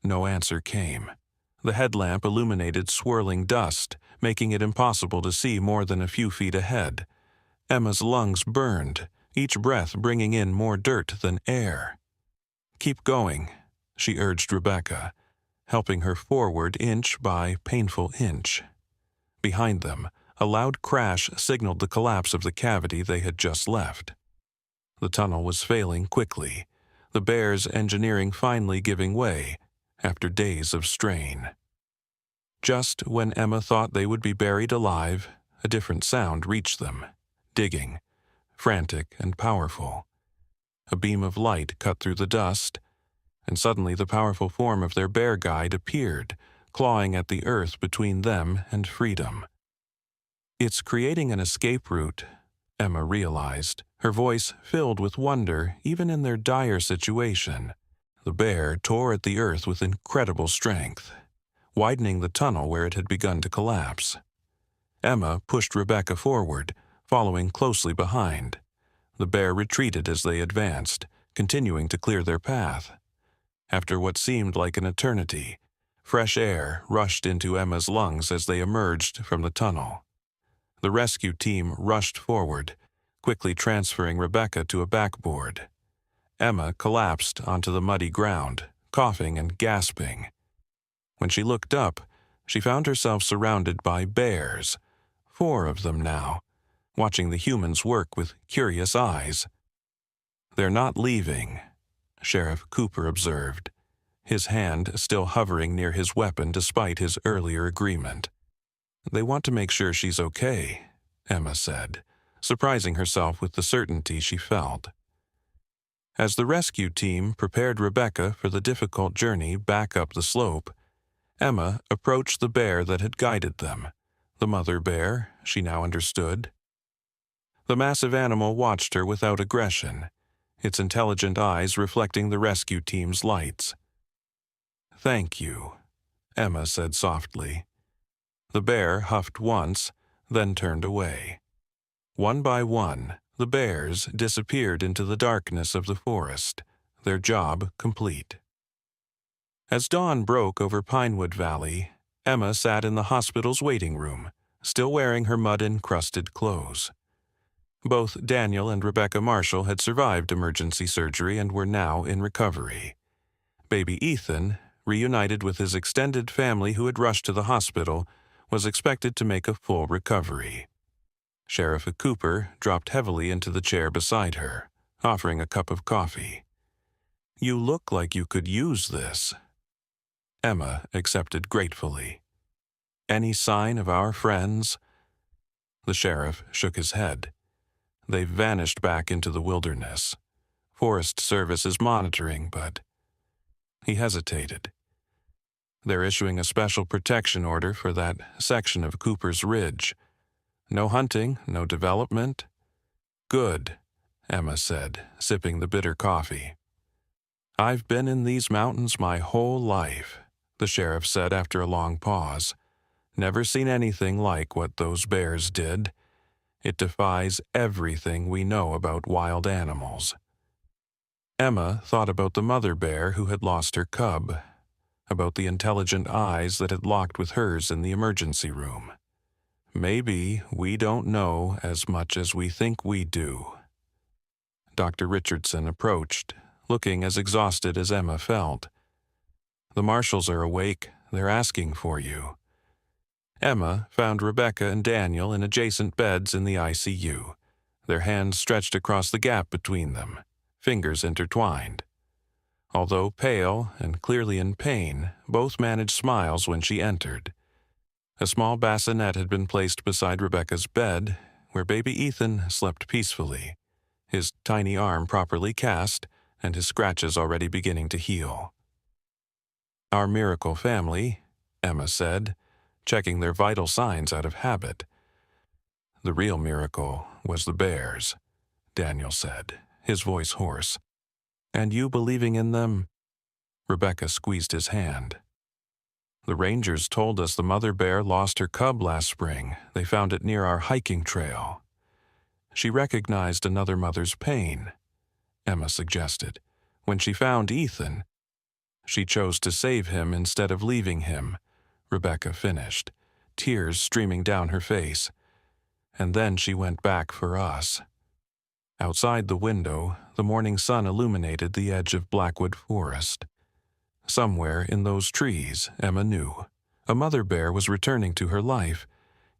No answer came. The headlamp illuminated swirling dust, making it impossible to see more than a few feet ahead. Emma's lungs burned, each breath bringing in more dirt than air. "Keep going," she urged Rebecca, helping her forward inch by painful inch. Behind them, a loud crash signaled the collapse of the cavity they had just left. The tunnel was failing quickly, the bears' engineering finally giving way after days of strain. Just when Emma thought they would be buried alive, a different sound reached them, digging, frantic and powerful. A beam of light cut through the dust, and suddenly the powerful form of their bear guide appeared, clawing at the earth between them and freedom. "It's creating an escape route," Emma realized, her voice filled with wonder even in their dire situation. The bear tore at the earth with incredible strength, widening the tunnel where it had begun to collapse. Emma pushed Rebecca forward, following closely behind. The bear retreated as they advanced, continuing to clear their path. After what seemed like an eternity, fresh air rushed into Emma's lungs as they emerged from the tunnel. The rescue team rushed forward, quickly transferring Rebecca to a backboard. Emma collapsed onto the muddy ground, coughing and gasping. When she looked up, she found herself surrounded by bears, 4 of them now, watching the humans work with curious eyes. "They're not leaving," Sheriff Cooper observed, his hand still hovering near his weapon despite his earlier agreement. "They want to make sure she's okay," Emma said, surprising herself with the certainty she felt. As the rescue team prepared Rebecca for the difficult journey back up the slope, Emma approached the bear that had guided them, the mother bear, she now understood. The massive animal watched her without aggression, its intelligent eyes reflecting the rescue team's lights. "Thank you," Emma said softly. The bear huffed once, then turned away. One by one, the bears disappeared into the darkness of the forest, their job complete. As dawn broke over Pinewood Valley, Emma sat in the hospital's waiting room, still wearing her mud-encrusted clothes. Both Daniel and Rebecca Marshall had survived emergency surgery and were now in recovery. Baby Ethan, reunited with his extended family who had rushed to the hospital, was expected to make a full recovery. Sheriff Cooper dropped heavily into the chair beside her, offering a cup of coffee. "You look like you could use this." Emma accepted gratefully. "Any sign of our friends?" The sheriff shook his head. "They've vanished back into the wilderness. Forest Service is monitoring, but—" He hesitated. "They're issuing a special protection order for that section of Cooper's Ridge. No hunting, no development." "Good," Emma said, sipping the bitter coffee. "I've been in these mountains my whole life," the sheriff said after a long pause. "Never seen anything like what those bears did. It defies everything we know about wild animals." Emma thought about the mother bear who had lost her cub, about the intelligent eyes that had locked with hers in the emergency room. Maybe we don't know as much as we think we do. Dr. Richardson approached, looking as exhausted as Emma felt. The marshals are awake. They're asking for you. Emma found Rebecca and Daniel in adjacent beds in the ICU, their hands stretched across the gap between them, fingers intertwined. Although pale and clearly in pain, both managed smiles when she entered. A small bassinet had been placed beside Rebecca's bed, where baby Ethan slept peacefully, his tiny arm properly cast and his scratches already beginning to heal. "Our miracle family," Emma said, checking their vital signs out of habit. "The real miracle was the bears," Daniel said, his voice hoarse. "And you believing in them?" Rebecca squeezed his hand. "The rangers told us the mother bear lost her cub last spring. They found it near our hiking trail." She recognized another mother's pain, Emma suggested. When she found Ethan, she chose to save him instead of leaving him, Rebecca finished, tears streaming down her face. And then she went back for us. Outside the window, the morning sun illuminated the edge of Blackwood Forest. Somewhere in those trees, Emma knew, a mother bear was returning to her life,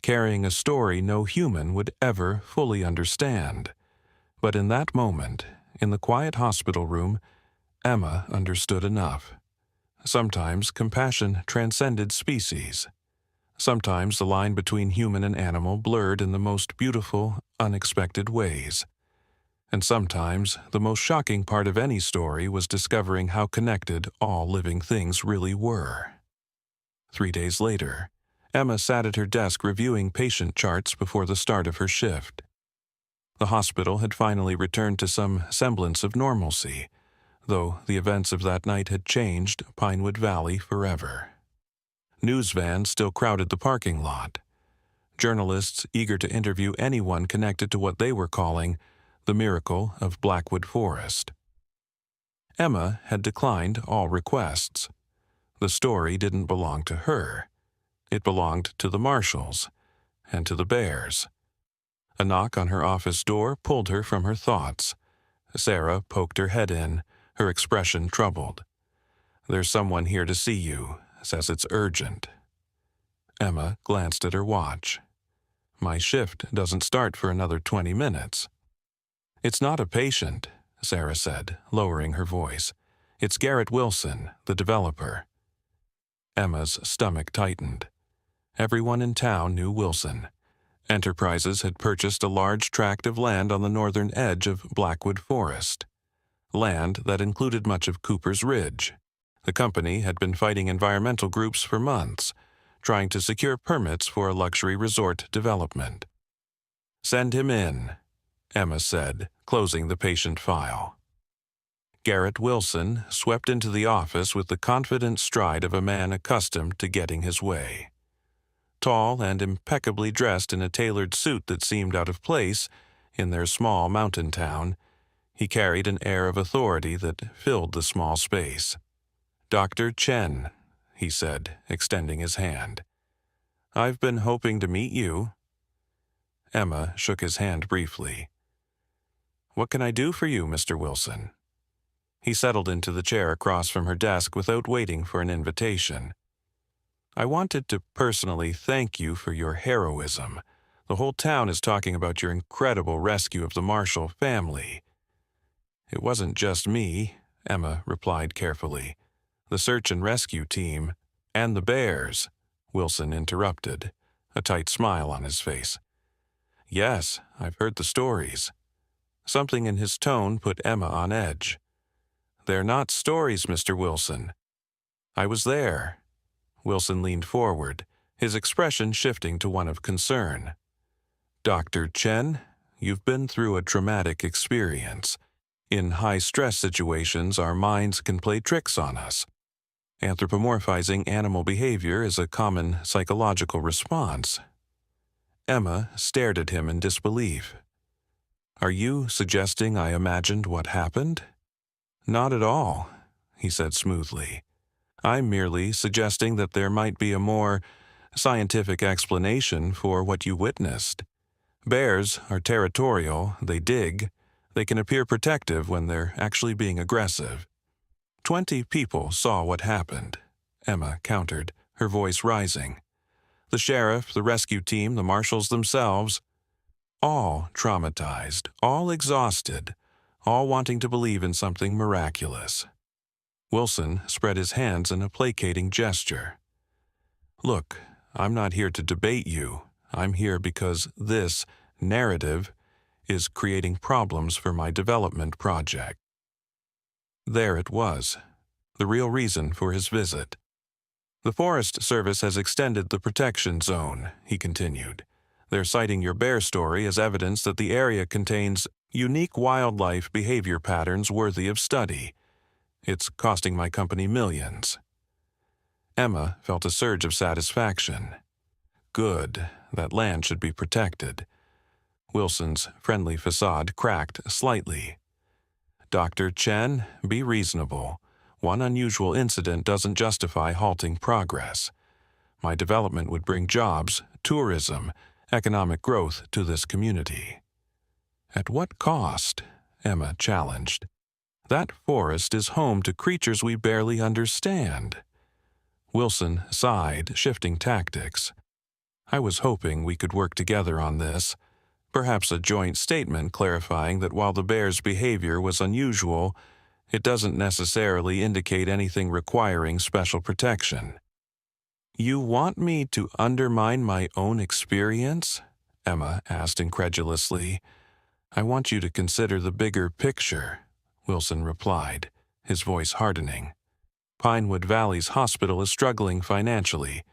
carrying a story no human would ever fully understand. But in that moment, in the quiet hospital room, Emma understood enough. Sometimes compassion transcended species. Sometimes the line between human and animal blurred in the most beautiful, unexpected ways. And sometimes the most shocking part of any story was discovering how connected all living things really were. 3 days later, Emma sat at her desk reviewing patient charts before the start of her shift. The hospital had finally returned to some semblance of normalcy, though the events of that night had changed Pinewood Valley forever. News vans still crowded the parking lot. Journalists eager to interview anyone connected to what they were calling the miracle of Blackwood Forest. Emma had declined all requests. The story didn't belong to her. It belonged to the marshals and to the bears. A knock on her office door pulled her from her thoughts. Sarah poked her head in, her expression troubled. "There's someone here to see you. Says it's urgent." Emma glanced at her watch. "My shift doesn't start for another 20 minutes. "It's not a patient," Sarah said, lowering her voice. "It's Garrett Wilson, the developer." Emma's stomach tightened. Everyone in town knew Wilson. Enterprises had purchased a large tract of land on the northern edge of Blackwood Forest. Land that included much of Cooper's Ridge. The company had been fighting environmental groups for months, trying to secure permits for a luxury resort development. "Send him in," Emma said, closing the patient file. Garrett Wilson swept into the office with the confident stride of a man accustomed to getting his way. Tall and impeccably dressed in a tailored suit that seemed out of place in their small mountain town, he carried an air of authority that filled the small space. "Dr. Chen," he said, extending his hand. "I've been hoping to meet you." Emma shook his hand briefly. "What can I do for you, Mr. Wilson?" He settled into the chair across from her desk without waiting for an invitation. "I wanted to personally thank you for your heroism. The whole town is talking about your incredible rescue of the Marshall family." "It wasn't just me," Emma replied carefully. "The search and rescue team, and the bears," Wilson interrupted, a tight smile on his face. "Yes, I've heard the stories." Something in his tone put Emma on edge. "They're not stories, Mr. Wilson." "I was there." Wilson leaned forward, his expression shifting to one of concern. "Dr. Chen, you've been through a traumatic experience. In high-stress situations, our minds can play tricks on us. Anthropomorphizing animal behavior is a common psychological response." Emma stared at him in disbelief. "Are you suggesting I imagined what happened?" Not at all, he said smoothly. I'm merely suggesting that there might be a more scientific explanation for what you witnessed. Bears are territorial, they dig, they can appear protective when they're actually being aggressive. 20 people saw what happened, Emma countered, her voice rising. The sheriff, the rescue team, the marshals themselves, all traumatized, all exhausted, all wanting to believe in something miraculous. Wilson spread his hands in a placating gesture. Look, I'm not here to debate you. I'm here because this narrative is creating problems for my development project. There it was, the real reason for his visit. The Forest Service has extended the protection zone, he continued. They're citing your bear story as evidence that the area contains unique wildlife behavior patterns worthy of study. It's costing my company millions. Emma felt a surge of satisfaction. Good, that land should be protected. Wilson's friendly facade cracked slightly. Dr. Chen, be reasonable. One unusual incident doesn't justify halting progress. My development would bring jobs, tourism, economic growth to this community. At what cost? Emma challenged. That forest is home to creatures we barely understand. Wilson sighed, shifting tactics. I was hoping we could work together on this. Perhaps a joint statement clarifying that while the bear's behavior was unusual, it doesn't necessarily indicate anything requiring special protection. You want me to undermine my own experience? Emma asked incredulously. I want you to consider the bigger picture, Wilson replied, his voice hardening. Pinewood Valley's hospital is struggling financially.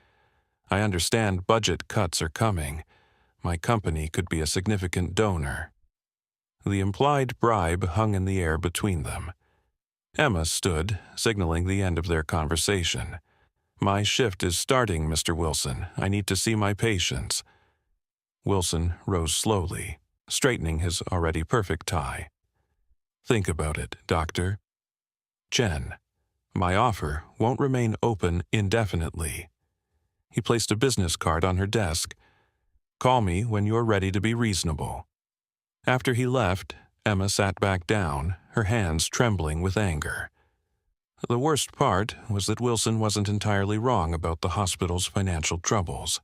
I understand budget cuts are coming. My company could be a significant donor. The implied bribe hung in the air between them. Emma stood, signaling the end of their conversation. My shift is starting, Mr. Wilson. I need to see my patients. Wilson rose slowly, straightening his already perfect tie. Think about it, Doctor. Chen, my offer won't remain open indefinitely. He placed a business card on her desk. Call me when you're ready to be reasonable. After he left, Emma sat back down, her hands trembling with anger. The worst part was that Wilson wasn't entirely wrong about the hospital's financial troubles.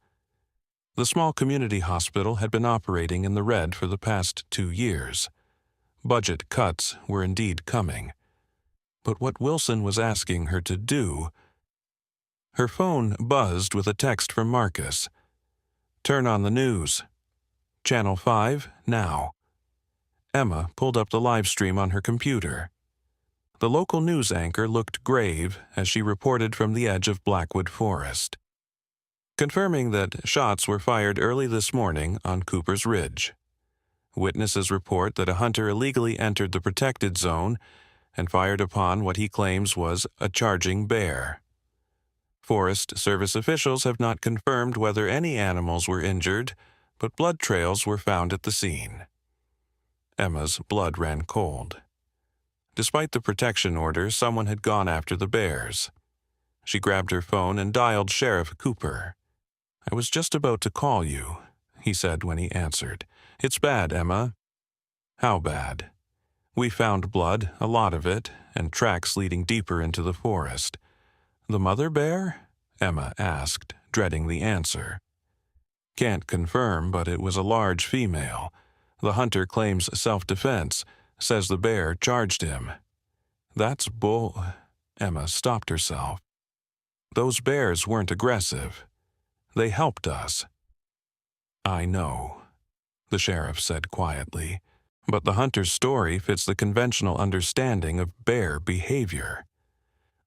The small community hospital had been operating in the red for the past 2 years. Budget cuts were indeed coming. But what Wilson was asking her to do... Her phone buzzed with a text from Marcus. Turn on the news. Channel 5, now. Emma pulled up the live stream on her computer. The local news anchor looked grave as she reported from the edge of Blackwood Forest, confirming that shots were fired early this morning on Cooper's Ridge. Witnesses report that a hunter illegally entered the protected zone and fired upon what he claims was a charging bear. Forest Service officials have not confirmed whether any animals were injured, but blood trails were found at the scene. Emma's blood ran cold. Despite the protection order, someone had gone after the bears. She grabbed her phone and dialed Sheriff Cooper. I was just about to call you, he said when he answered. It's bad, Emma. How bad? We found blood, a lot of it, and tracks leading deeper into the forest. The mother bear? Emma asked, dreading the answer. Can't confirm, but it was a large female. The hunter claims self-defense, says the bear charged him. That's bull... Emma stopped herself. Those bears weren't aggressive. They helped us. I know, the sheriff said quietly, but the hunter's story fits the conventional understanding of bear behavior.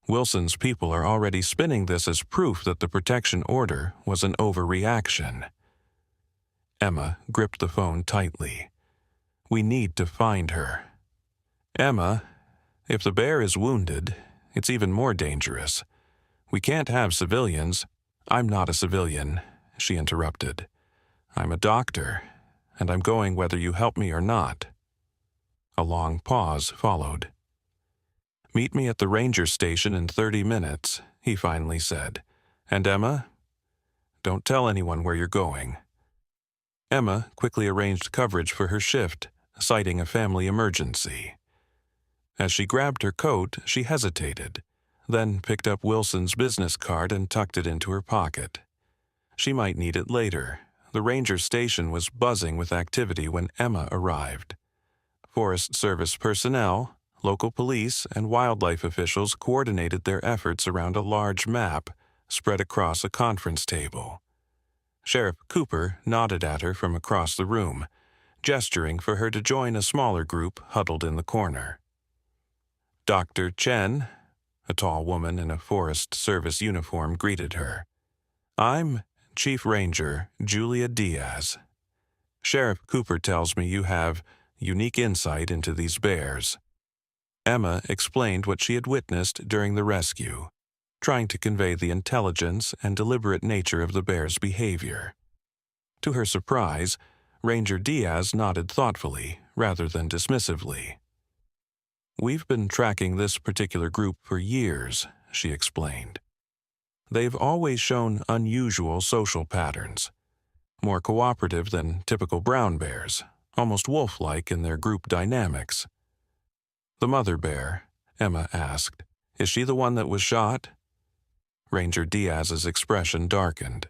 Wilson's people are already spinning this as proof that the protection order was an overreaction. Emma gripped the phone tightly. We need to find her. Emma, if the bear is wounded, it's even more dangerous. We can't have civilians. I'm not a civilian, she interrupted. I'm a doctor, and I'm going whether you help me or not. A long pause followed. "Meet me at the ranger station in 30 minutes, he finally said. "And Emma? Don't tell anyone where you're going." Emma quickly arranged coverage for her shift, citing a family emergency. As she grabbed her coat, she hesitated, then picked up Wilson's business card and tucked it into her pocket. She might need it later. The ranger station was buzzing with activity when Emma arrived. Forest Service personnel, local police, and wildlife officials coordinated their efforts around a large map spread across a conference table. Sheriff Cooper nodded at her from across the room, gesturing for her to join a smaller group huddled in the corner. Dr. Chen, a tall woman in a Forest Service uniform, greeted her. "I'm Chief Ranger Julia Diaz. Sheriff Cooper tells me you have unique insight into these bears." Emma explained what she had witnessed during the rescue, trying to convey the intelligence and deliberate nature of the bear's behavior. To her surprise, Ranger Diaz nodded thoughtfully rather than dismissively. "We've been tracking this particular group for years," she explained. "They've always shown unusual social patterns, more cooperative than typical brown bears, almost wolf-like in their group dynamics." "The mother bear," Emma asked, "is she the one that was shot?" Ranger Diaz's expression darkened.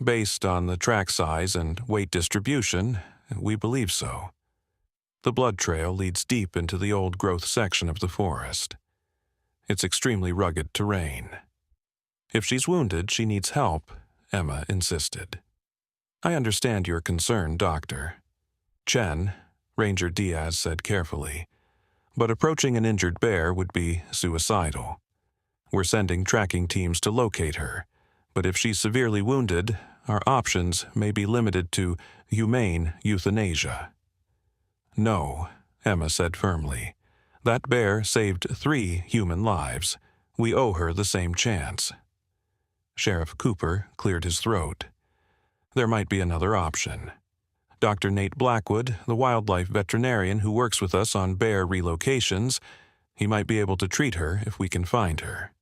"Based on the track size and weight distribution, we believe so. The blood trail leads deep into the old-growth section of the forest. It's extremely rugged terrain. If she's wounded, she needs help," Emma insisted. "I understand your concern, Doctor Chen," Ranger Diaz said carefully, "but approaching an injured bear would be suicidal. We're sending tracking teams to locate her, but if she's severely wounded, our options may be limited to humane euthanasia." "No," Emma said firmly. "That bear saved 3 human lives. We owe her the same chance." Sheriff Cooper cleared his throat. "There might be another option. Dr. Nate Blackwood, the wildlife veterinarian who works with us on bear relocations, he might be able to treat her if we can find her."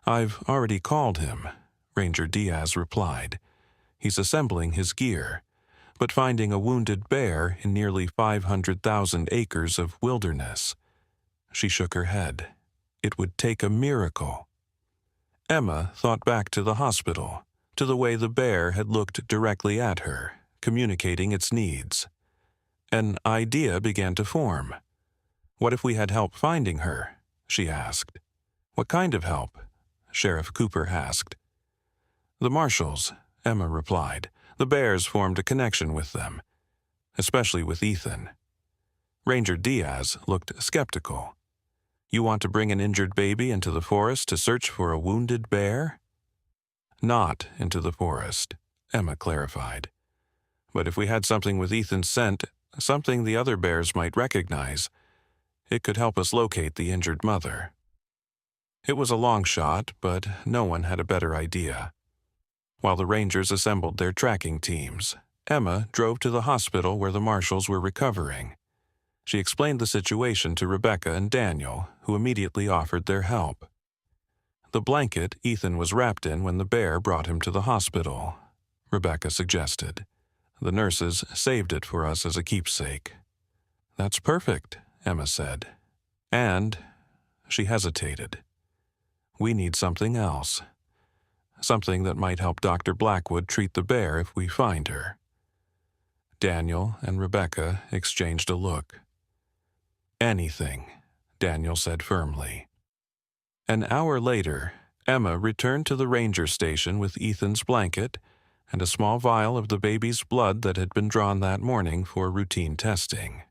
"I've already called him," Ranger Diaz replied. "He's assembling his gear. But finding a wounded bear in nearly 500,000 acres of wilderness." She shook her head. "It would take a miracle." Emma thought back to the hospital, to the way the bear had looked directly at her, communicating its needs. An idea began to form. "What if we had help finding her?" she asked. "What kind of help?" Sheriff Cooper asked. "The marshals," Emma replied. "The bears formed a connection with them, especially with Ethan." Ranger Diaz looked skeptical. "You want to bring an injured baby into the forest to search for a wounded bear?" "Not into the forest," Emma clarified. "But if we had something with Ethan's scent, something the other bears might recognize, it could help us locate the injured mother." It was a long shot, but no one had a better idea. While the Rangers assembled their tracking teams, Emma drove to the hospital where the marshals were recovering. She explained the situation to Rebecca and Daniel, who immediately offered their help. "The blanket Ethan was wrapped in when the bear brought him to the hospital," Rebecca suggested. "The nurses saved it for us as a keepsake." "That's perfect," Emma said. "And," she hesitated, "we need something else. Something that might help Dr. Blackwood treat the bear if we find her." Daniel and Rebecca exchanged a look. "Anything," Daniel said firmly. An hour later, Emma returned to the ranger station with Ethan's blanket and a small vial of the baby's blood that had been drawn that morning for routine testing.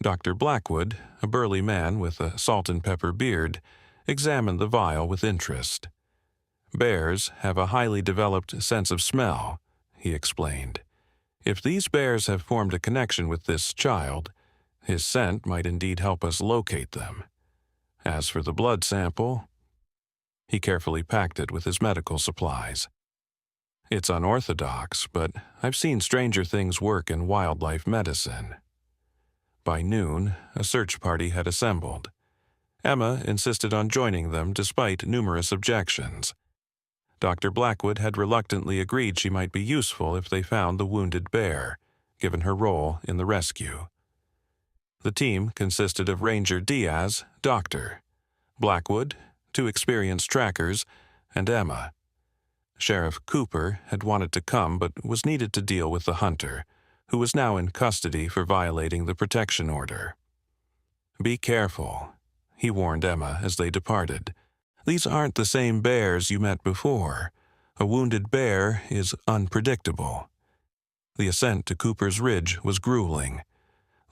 Dr. Blackwood, a burly man with a salt and pepper beard, examined the vial with interest. "Bears have a highly developed sense of smell," he explained. "If these bears have formed a connection with this child, his scent might indeed help us locate them. As for the blood sample," he carefully packed it with his medical supplies. "It's unorthodox, but I've seen stranger things work in wildlife medicine." By noon, a search party had assembled. Emma insisted on joining them despite numerous objections. Dr. Blackwood had reluctantly agreed she might be useful if they found the wounded bear, given her role in the rescue. The team consisted of Ranger Diaz, Doctor, Blackwood, 2 experienced trackers, and Emma. Sheriff Cooper had wanted to come but was needed to deal with the hunter, who was now in custody for violating the protection order. "Be careful," he warned Emma as they departed. "These aren't the same bears you met before. A wounded bear is unpredictable." The ascent to Cooper's Ridge was grueling.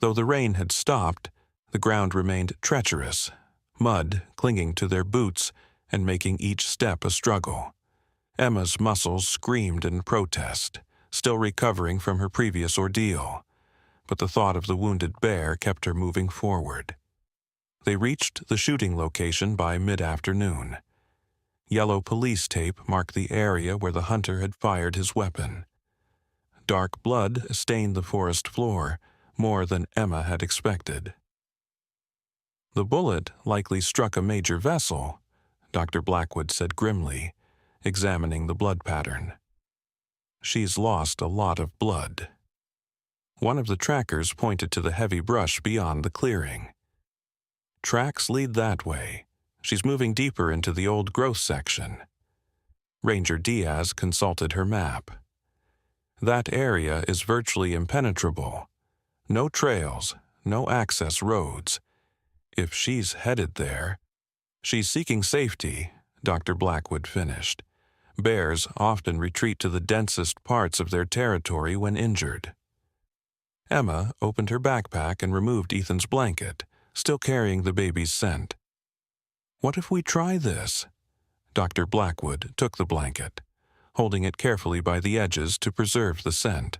Though the rain had stopped, the ground remained treacherous, mud clinging to their boots and making each step a struggle. Emma's muscles screamed in protest, still recovering from her previous ordeal, but the thought of the wounded bear kept her moving forward. They reached the shooting location by mid-afternoon. Yellow police tape marked the area where the hunter had fired his weapon. Dark blood stained the forest floor, more than Emma had expected. "The bullet likely struck a major vessel," Dr. Blackwood said grimly, examining the blood pattern. "She's lost a lot of blood." One of the trackers pointed to the heavy brush beyond the clearing. "Tracks lead that way. She's moving deeper into the old growth section." Ranger Diaz consulted her map. "That area is virtually impenetrable. No trails, no access roads. If she's headed there..." "She's seeking safety," Dr. Blackwood finished. "Bears often retreat to the densest parts of their territory when injured." Emma opened her backpack and removed Ethan's blanket, still carrying the baby's scent. "What if we try this?" Dr. Blackwood took the blanket, holding it carefully by the edges to preserve the scent.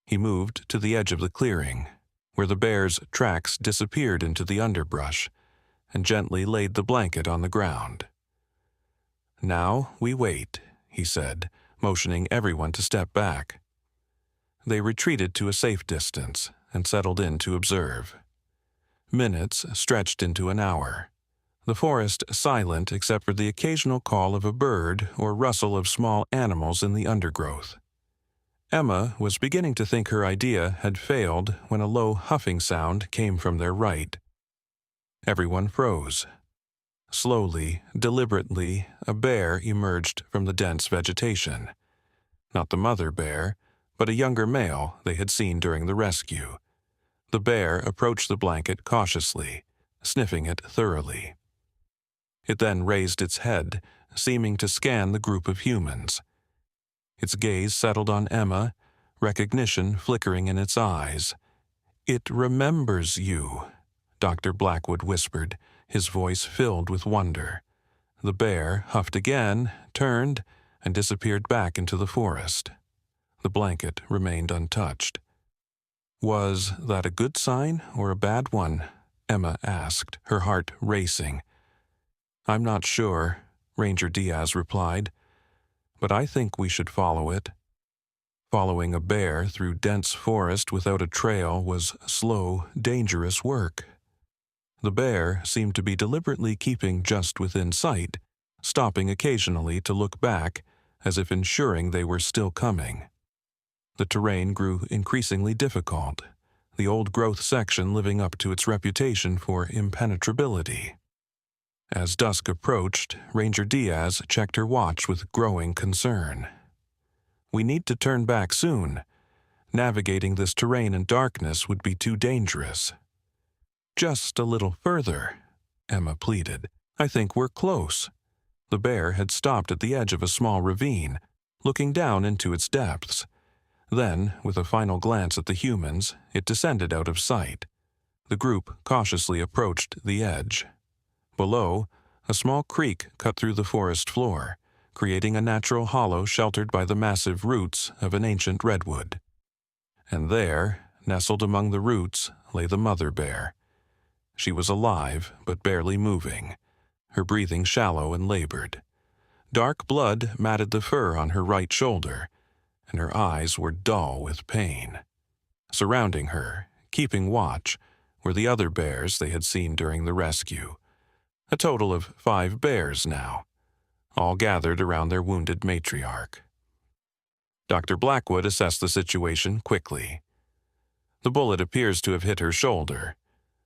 He moved to the edge of the clearing, where the bear's tracks disappeared into the underbrush, and gently laid the blanket on the ground. "Now we wait," he said, motioning everyone to step back. They retreated to a safe distance and settled in to observe. Minutes stretched into an hour, the forest silent except for the occasional call of a bird or rustle of small animals in the undergrowth. Emma was beginning to think her idea had failed when a low huffing sound came from their right. Everyone froze. Slowly, deliberately, a bear emerged from the dense vegetation. Not the mother bear, but a younger male they had seen during the rescue. The bear approached the blanket cautiously, sniffing it thoroughly. It then raised its head, seeming to scan the group of humans. Its gaze settled on Emma, recognition flickering in its eyes. "It remembers you," Dr. Blackwood whispered, his voice filled with wonder. The bear huffed again, turned, and disappeared back into the forest. The blanket remained untouched. "Was that a good sign or a bad one?" Emma asked, her heart racing. "I'm not sure," Ranger Diaz replied, "but I think we should follow it." Following a bear through dense forest without a trail was slow, dangerous work. The bear seemed to be deliberately keeping just within sight, stopping occasionally to look back, as if ensuring they were still coming. The terrain grew increasingly difficult, the old growth section living up to its reputation for impenetrability. As dusk approached, Ranger Diaz checked her watch with growing concern. "We need to turn back soon. Navigating this terrain in darkness would be too dangerous." "Just a little further," Emma pleaded. "I think we're close." The bear had stopped at the edge of a small ravine, looking down into its depths. Then, with a final glance at the humans, it descended out of sight. The group cautiously approached the edge. Below, a small creek cut through the forest floor, creating a natural hollow sheltered by the massive roots of an ancient redwood. And there, nestled among the roots, lay the mother bear. She was alive, but barely moving, her breathing shallow and labored. Dark blood matted the fur on her right shoulder, and her eyes were dull with pain. Surrounding her, keeping watch, were the other bears they had seen during the rescue. A total of 5 bears now, all gathered around their wounded matriarch. Dr. Blackwood assessed the situation quickly. The bullet appears to have hit her shoulder.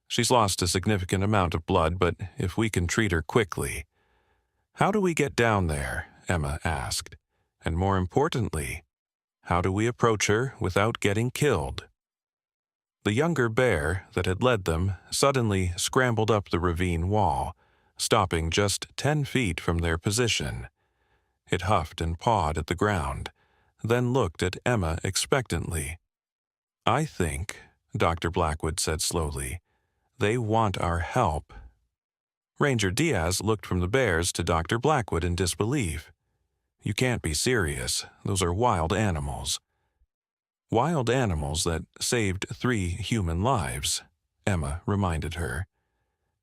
She's lost a significant amount of blood, but if we can treat her quickly. How do we get down there? Emma asked. And more importantly, how do we approach her without getting killed? The younger bear that had led them suddenly scrambled up the ravine wall, stopping just 10 feet from their position. It huffed and pawed at the ground, then looked at Emma expectantly. I think, Dr. Blackwood said slowly, they want our help. Ranger Diaz looked from the bears to Dr. Blackwood in disbelief. You can't be serious. Those are wild animals. Wild animals that saved 3 human lives, Emma reminded her.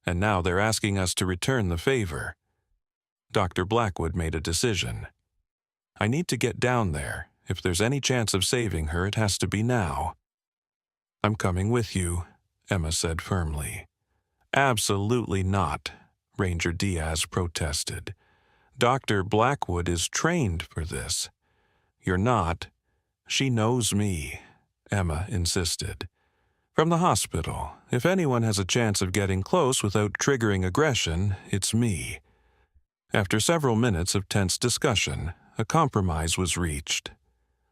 And now they're asking us to return the favor. Dr. Blackwood made a decision. I need to get down there. If there's any chance of saving her, it has to be now. I'm coming with you, Emma said firmly. Absolutely not, Ranger Diaz protested. Dr. Blackwood is trained for this. You're not. She knows me, Emma insisted. From the hospital, if anyone has a chance of getting close without triggering aggression, it's me. After several minutes of tense discussion, a compromise was reached.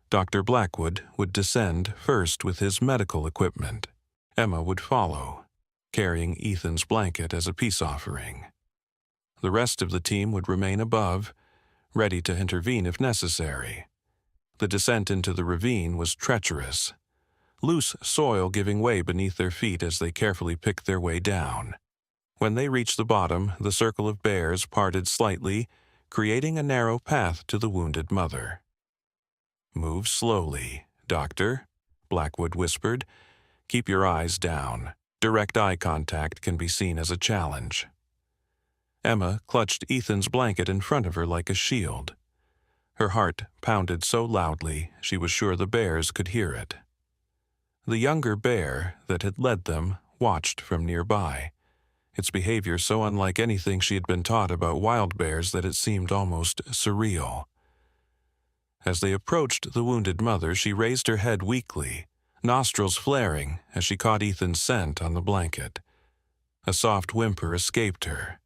Dr. Blackwood would descend first with his medical equipment. Emma would follow, carrying Ethan's blanket as a peace offering. The rest of the team would remain above, ready to intervene if necessary. The descent into the ravine was treacherous, loose soil giving way beneath their feet as they carefully picked their way down. When they reached the bottom, the circle of bears parted slightly, creating a narrow path to the wounded mother. Move slowly, Doctor, Blackwood whispered. Keep your eyes down. Direct eye contact can be seen as a challenge. Emma clutched Ethan's blanket in front of her like a shield. Her heart pounded so loudly she was sure the bears could hear it. The younger bear that had led them watched from nearby, its behavior so unlike anything she had been taught about wild bears that it seemed almost surreal. As they approached the wounded mother, she raised her head weakly, nostrils flaring as she caught Ethan's scent on the blanket. A soft whimper escaped her,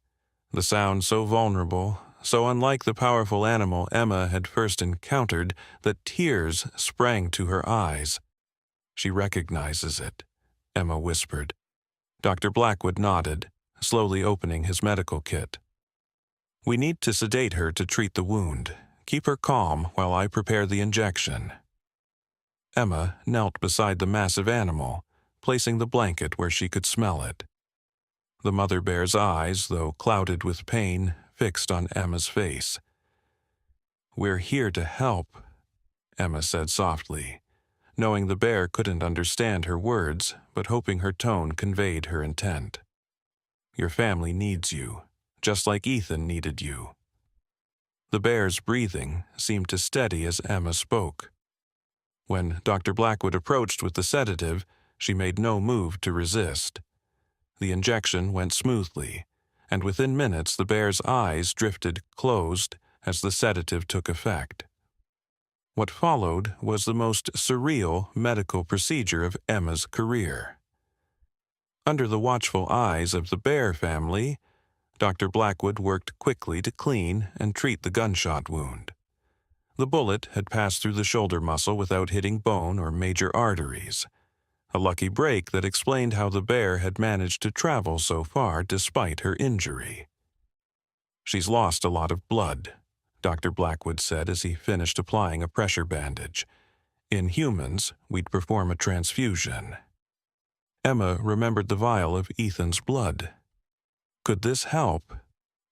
the sound so vulnerable, so unlike the powerful animal Emma had first encountered that tears sprang to her eyes. She recognizes it, Emma whispered. Dr. Blackwood nodded, slowly opening his medical kit. We need to sedate her to treat the wound. Keep her calm while I prepare the injection. Emma knelt beside the massive animal, placing the blanket where she could smell it. The mother bear's eyes, though clouded with pain, fixed on Emma's face. We're here to help, Emma said softly, knowing the bear couldn't understand her words, but hoping her tone conveyed her intent. Your family needs you, just like Ethan needed you. The bear's breathing seemed to steady as Emma spoke. When Dr. Blackwood approached with the sedative, she made no move to resist. The injection went smoothly, and within minutes the bear's eyes drifted closed as the sedative took effect. What followed was the most surreal medical procedure of Emma's career. Under the watchful eyes of the Bear family, Dr. Blackwood worked quickly to clean and treat the gunshot wound. The bullet had passed through the shoulder muscle without hitting bone or major arteries, a lucky break that explained how the bear had managed to travel so far despite her injury. She's lost a lot of blood, Dr. Blackwood said as he finished applying a pressure bandage. In humans, we'd perform a transfusion. Emma remembered the vial of Ethan's blood. Could this help?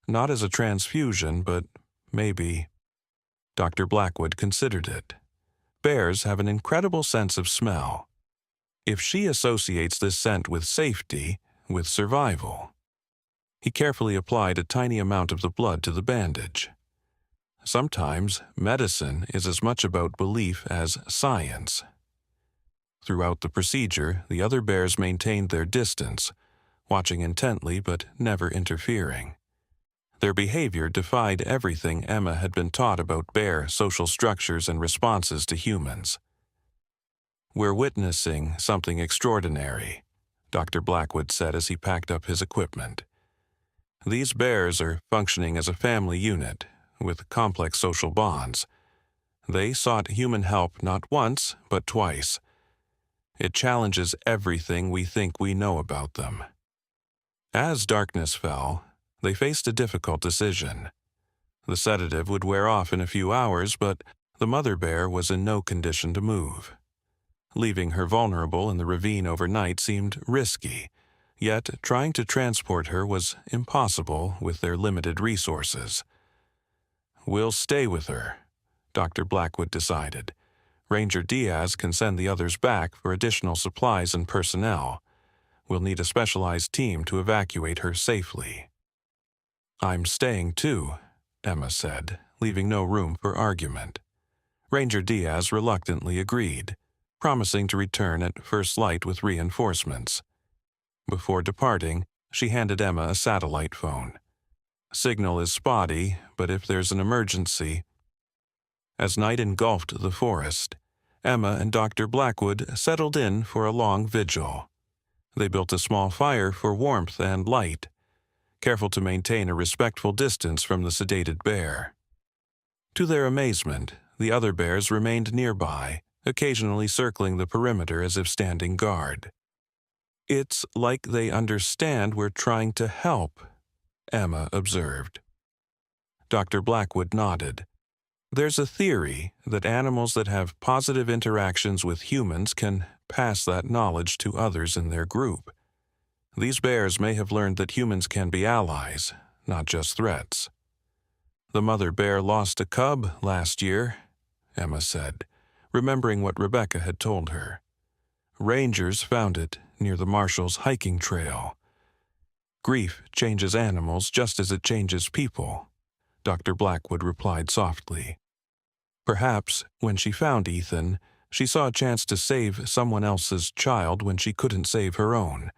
Not as a transfusion, but maybe. Dr. Blackwood considered it. Bears have an incredible sense of smell. If she associates this scent with safety, with survival. He carefully applied a tiny amount of the blood to the bandage. Sometimes medicine is as much about belief as science. Throughout the procedure, the other bears maintained their distance, watching intently but never interfering. Their behavior defied everything Emma had been taught about bear social structures and responses to humans. "We're witnessing something extraordinary," Dr. Blackwood said as he packed up his equipment. "These bears are functioning as a family unit, with complex social bonds. They sought human help not once, but twice. It challenges everything we think we know about them." As darkness fell, they faced a difficult decision. The sedative would wear off in a few hours, but the mother bear was in no condition to move. Leaving her vulnerable in the ravine overnight seemed risky, yet trying to transport her was impossible with their limited resources. "We'll stay with her," Dr. Blackwood decided. "Ranger Diaz can send the others back for additional supplies and personnel. We'll need a specialized team to evacuate her safely." "I'm staying too," Emma said, leaving no room for argument. Ranger Diaz reluctantly agreed, promising to return at first light with reinforcements. Before departing, she handed Emma a satellite phone. "Signal is spotty, but if there's an emergency—" As night engulfed the forest, Emma and Dr. Blackwood settled in for a long vigil. They built a small fire for warmth and light, careful to maintain a respectful distance from the sedated bear. To their amazement, the other bears remained nearby, occasionally circling the perimeter as if standing guard. "It's like they understand we're trying to help," Emma observed. Dr. Blackwood nodded. "There's a theory that animals that have positive interactions with humans can pass that knowledge to others in their group. These bears may have learned that humans can be allies, not just threats." "The mother bear lost a cub last year," Emma said, remembering what Rebecca had told her. "Rangers found it near the Marshall's hiking trail." "Grief changes animals just as it changes people," Dr. Blackwood replied softly. "Perhaps, when she found Ethan, she saw a chance to save someone else's child when she couldn't save her own."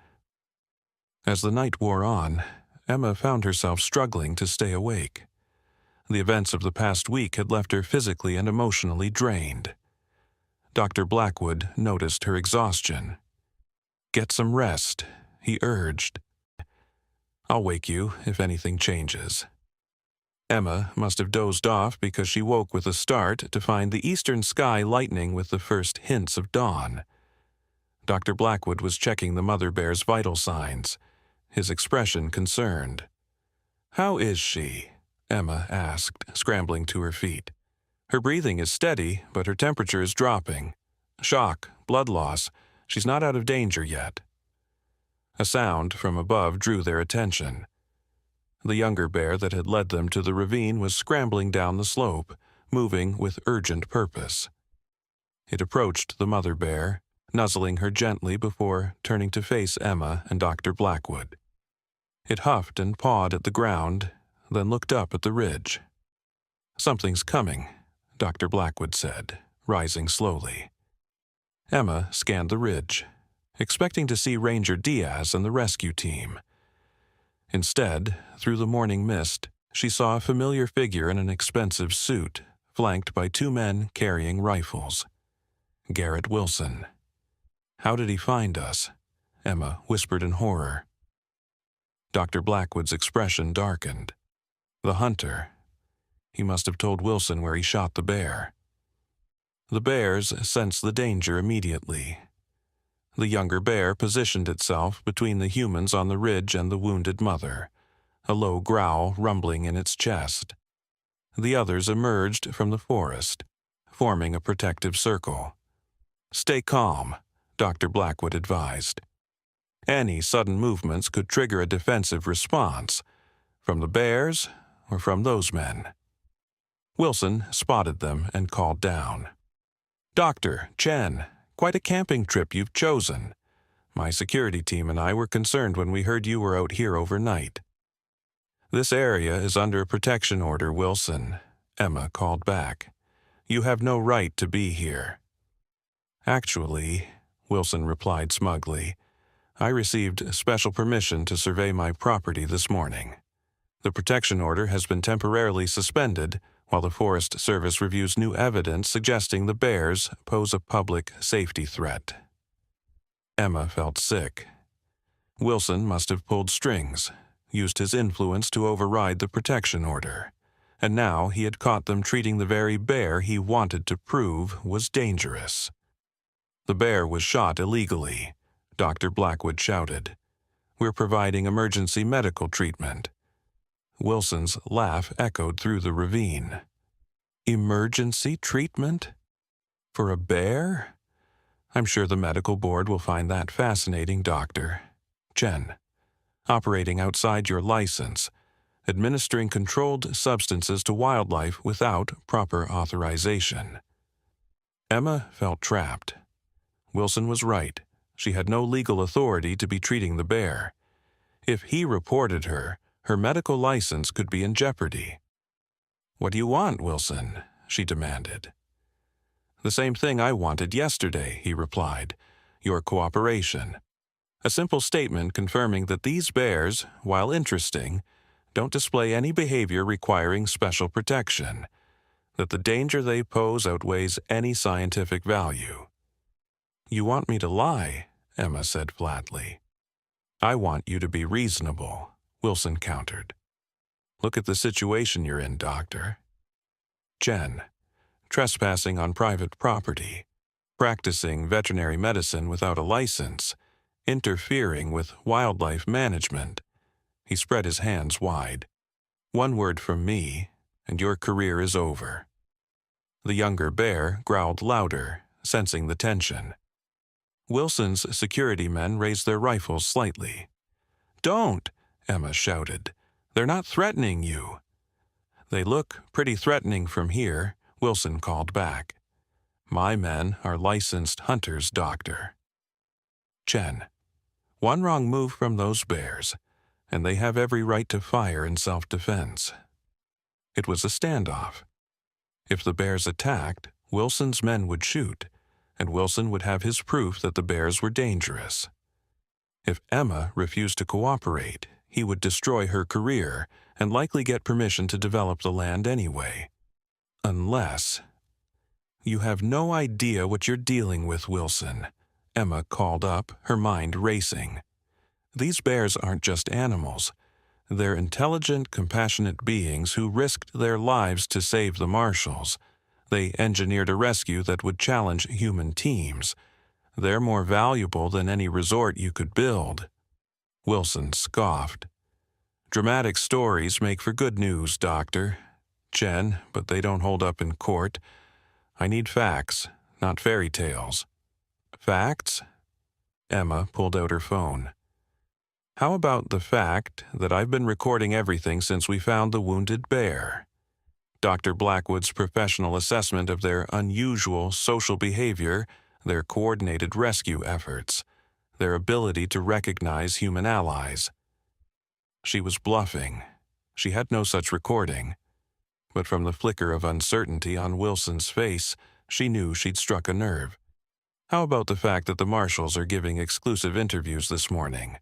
As the night wore on, Emma found herself struggling to stay awake. The events of the past week had left her physically and emotionally drained. Dr. Blackwood noticed her exhaustion. "Get some rest," he urged. "I'll wake you if anything changes." Emma must have dozed off because she woke with a start to find the eastern sky lightening with the first hints of dawn. Dr. Blackwood was checking the mother bear's vital signs, his expression concerned. "How is she?" Emma asked, scrambling to her feet. "Her breathing is steady, but her temperature is dropping. Shock, blood loss. She's not out of danger yet." A sound from above drew their attention. The younger bear that had led them to the ravine was scrambling down the slope, moving with urgent purpose. It approached the mother bear, nuzzling her gently before turning to face Emma and Dr. Blackwood. It huffed and pawed at the ground, then looked up at the ridge. "Something's coming," Dr. Blackwood said, rising slowly. Emma scanned the ridge, expecting to see Ranger Diaz and the rescue team. Instead, through the morning mist, she saw a familiar figure in an expensive suit, flanked by two men carrying rifles. Garrett Wilson. "How did he find us?" Emma whispered in horror. Dr. Blackwood's expression darkened. "The hunter. He must have told Wilson where he shot the bear." The bears sensed the danger immediately. The younger bear positioned itself between the humans on the ridge and the wounded mother, a low growl rumbling in its chest. The others emerged from the forest, forming a protective circle. "Stay calm," Dr. Blackwood advised. Any sudden movements could trigger a defensive response, from the bears or from those men. Wilson spotted them and called down. "Doctor, Chen, quite a camping trip you've chosen. My security team and I were concerned when we heard you were out here overnight." "This area is under a protection order, Wilson," Emma called back. "You have no right to be here." "Actually, Wilson replied smugly. "I received special permission to survey my property this morning. The protection order has been temporarily suspended while the Forest Service reviews new evidence suggesting the bears pose a public safety threat." Emma felt sick. Wilson must have pulled strings, used his influence to override the protection order, and now he had caught them treating the very bear he wanted to prove was dangerous. "The bear was shot illegally," Dr. Blackwood shouted. "We're providing emergency medical treatment." Wilson's laugh echoed through the ravine. "Emergency treatment? For a bear? I'm sure the medical board will find that fascinating, Doctor. Chen, operating outside your license, administering controlled substances to wildlife without proper authorization." Emma felt trapped. Wilson was right. She had no legal authority to be treating the bear. If he reported her, her medical license could be in jeopardy. "What do you want, Wilson?" she demanded. "The same thing I wanted yesterday," he replied. "Your cooperation. A simple statement confirming that these bears, while interesting, don't display any behavior requiring special protection, that the danger they pose outweighs any scientific value." "You want me to lie," Emma said flatly. "I want you to be reasonable," Wilson countered. "Look at the situation you're in, Doctor. Chen, trespassing on private property, practicing veterinary medicine without a license, interfering with wildlife management." He spread his hands wide. "One word from me, and your career is over." The younger bear growled louder, sensing the tension. Wilson's security men raised their rifles slightly. "Don't!" Emma shouted. "They're not threatening you." "They look pretty threatening from here," Wilson called back. "My men are licensed hunters, Doctor." "Chen, one wrong move from those bears, and they have every right to fire in self-defense." It was a standoff. If the bears attacked, Wilson's men would shoot, and Wilson would have his proof that the bears were dangerous. If Emma refused to cooperate, he would destroy her career and likely get permission to develop the land anyway. Unless... "You have no idea what you're dealing with, Wilson," Emma called up, her mind racing. "These bears aren't just animals. They're intelligent, compassionate beings who risked their lives to save the marshals. They engineered a rescue that would challenge human teams. They're more valuable than any resort you could build." Wilson scoffed. "Dramatic stories make for good news, Doctor. Chen, but they don't hold up in court. I need facts, not fairy tales." "Facts?" Emma pulled out her phone. "How about the fact that I've been recording everything since we found the wounded bear? Dr. Blackwood's professional assessment of their unusual social behavior, their coordinated rescue efforts, their ability to recognize human allies." She was bluffing. She had no such recording. But from the flicker of uncertainty on Wilson's face, she knew she'd struck a nerve. "How about the fact that the marshals are giving exclusive interviews this morning?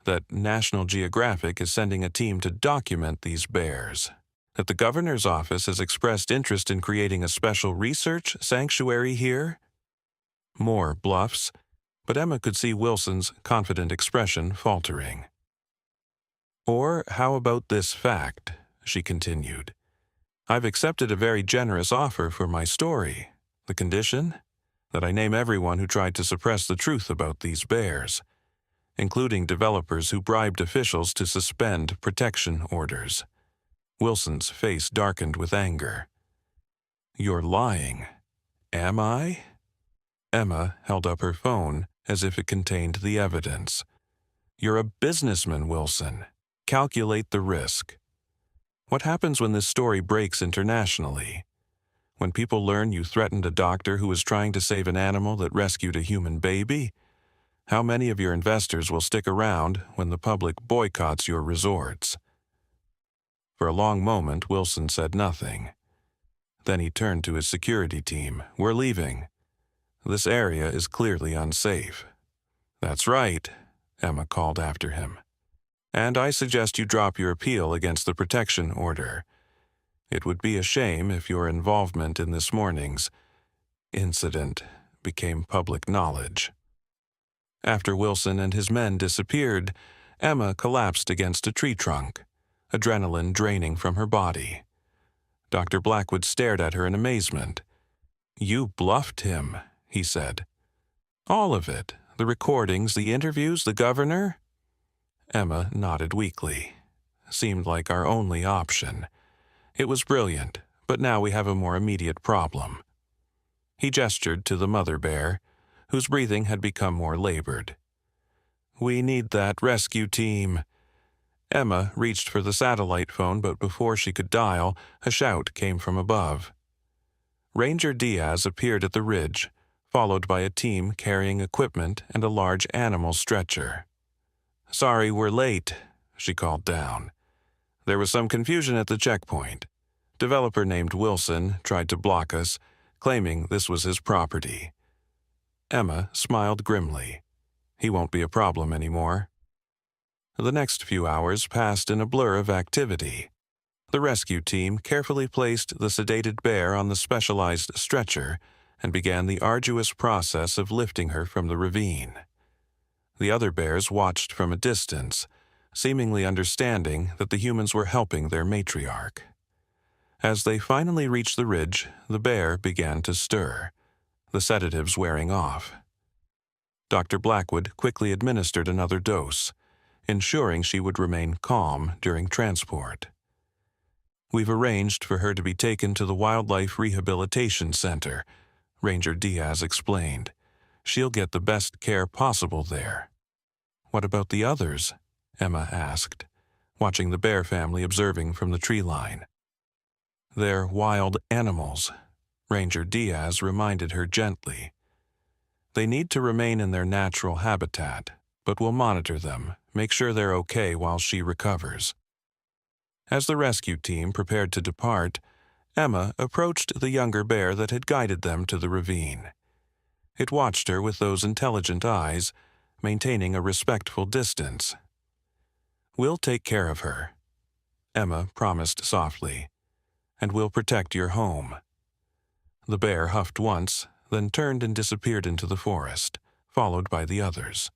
That National Geographic is sending a team to document these bears? That the governor's office has expressed interest in creating a special research sanctuary here?" More bluffs, but Emma could see Wilson's confident expression faltering. "Or how about this fact?" she continued. "I've accepted a very generous offer for my story. The condition? That I name everyone who tried to suppress the truth about these bears, including developers who bribed officials to suspend protection orders." Wilson's face darkened with anger. "You're lying. Am I?" Emma held up her phone as if it contained the evidence. "You're a businessman, Wilson. Calculate the risk. What happens when this story breaks internationally? When people learn you threatened a doctor who was trying to save an animal that rescued a human baby? How many of your investors will stick around when the public boycotts your resorts?" For a long moment, Wilson said nothing. Then he turned to his security team. "We're leaving." This area is clearly unsafe." "That's right," Emma called after him. "And I suggest you drop your appeal against the protection order. It would be a shame if your involvement in this morning's incident became public knowledge." After Wilson and his men disappeared, Emma collapsed against a tree trunk, adrenaline draining from her body. Dr. Blackwood stared at her in amazement. "You bluffed him," he said. "All of it. The recordings, the interviews, the governor?" Emma nodded weakly. "Seemed like our only option. It was brilliant, but now we have a more immediate problem." He gestured to the mother bear, whose breathing had become more labored. "We need that rescue team." Emma reached for the satellite phone, but before she could dial, a shout came from above. Ranger Diaz appeared at the ridge, followed by a team carrying equipment and a large animal stretcher. "Sorry we're late," she called down. "There was some confusion at the checkpoint. Developer named Wilson tried to block us, claiming this was his property." Emma smiled grimly. "He won't be a problem anymore." The next few hours passed in a blur of activity. The rescue team carefully placed the sedated bear on the specialized stretcher and began the arduous process of lifting her from the ravine. The other bears watched from a distance, seemingly understanding that the humans were helping their matriarch. As they finally reached the ridge, the bear began to stir, the sedatives wearing off. Dr. Blackwood quickly administered another dose, ensuring she would remain calm during transport. "We've arranged for her to be taken to the Wildlife Rehabilitation Center," Ranger Diaz explained. "She'll get the best care possible there." "What about the others?" Emma asked, watching the bear family observing from the tree line. "They're wild animals," Ranger Diaz reminded her gently. "They need to remain in their natural habitat, but we'll monitor them, make sure they're okay while she recovers." As the rescue team prepared to depart, Emma approached the younger bear that had guided them to the ravine. It watched her with those intelligent eyes, maintaining a respectful distance. "We'll take care of her," Emma promised softly, "and we'll protect your home." The bear huffed once, then turned and disappeared into the forest, followed by the others.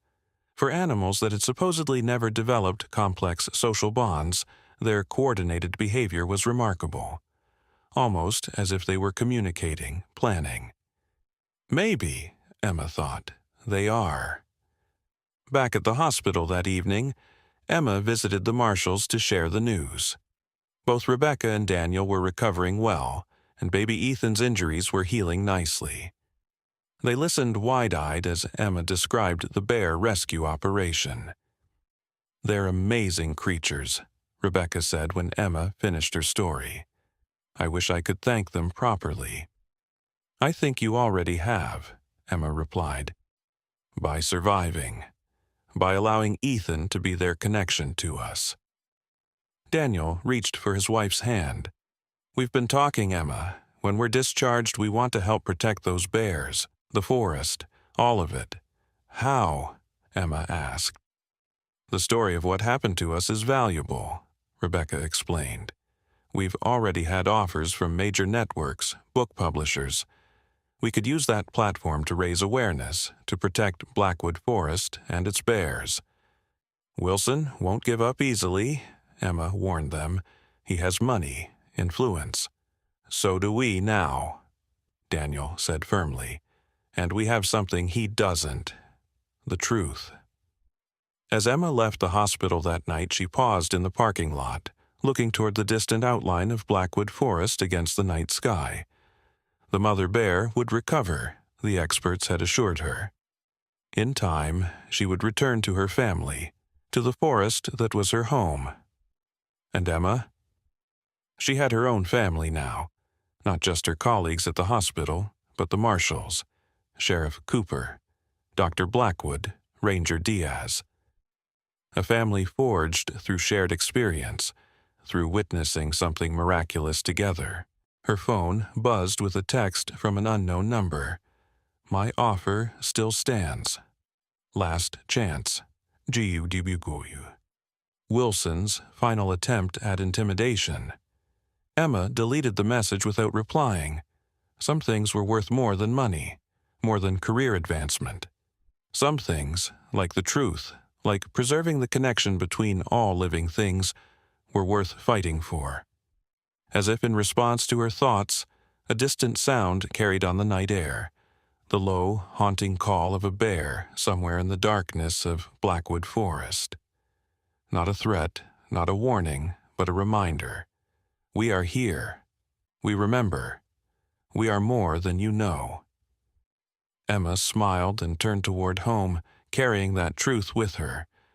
For animals that had supposedly never developed complex social bonds, their coordinated behavior was remarkable, almost as if they were communicating, planning. Maybe, Emma thought, they are. Back at the hospital that evening, Emma visited the Marshalls to share the news. Both Rebecca and Daniel were recovering well, and baby Ethan's injuries were healing nicely. They listened wide-eyed as Emma described the bear rescue operation. "They're amazing creatures," Rebecca said when Emma finished her story. "I wish I could thank them properly." "I think you already have," Emma replied. "By surviving. By allowing Ethan to be their connection to us." Daniel reached for his wife's hand. "We've been talking, Emma. When we're discharged, we want to help protect those bears, the forest, all of it." "How?" Emma asked. "The story of what happened to us is valuable," Rebecca explained. "We've already had offers from major networks, book publishers. We could use that platform to raise awareness, to protect Blackwood Forest and its bears." "Wilson won't give up easily," Emma warned them. "He has money, influence." "So do we now," Daniel said firmly. "And we have something he doesn't: the truth." As Emma left the hospital that night, she paused in the parking lot, looking toward the distant outline of Blackwood Forest against the night sky. The mother bear would recover, the experts had assured her. In time, she would return to her family, to the forest that was her home. And Emma? She had her own family now, not just her colleagues at the hospital, but the Marshalls, Sheriff Cooper, Dr. Blackwood, Ranger Diaz. A family forged through shared experience, through witnessing something miraculous together. Her phone buzzed with a text from an unknown number. My offer still stands. Last chance. Giudibuguyu. Wilson's final attempt at intimidation. Emma deleted the message without replying. Some things were worth more than money, more than career advancement. Some things, like the truth, like preserving the connection between all living things, were worth fighting for. As if in response to her thoughts, a distant sound carried on the night air, the low, haunting call of a bear somewhere in the darkness of Blackwood Forest. Not a threat, not a warning, but a reminder. We are here. We remember. We are more than you know. Emma smiled and turned toward home, carrying that truth with her.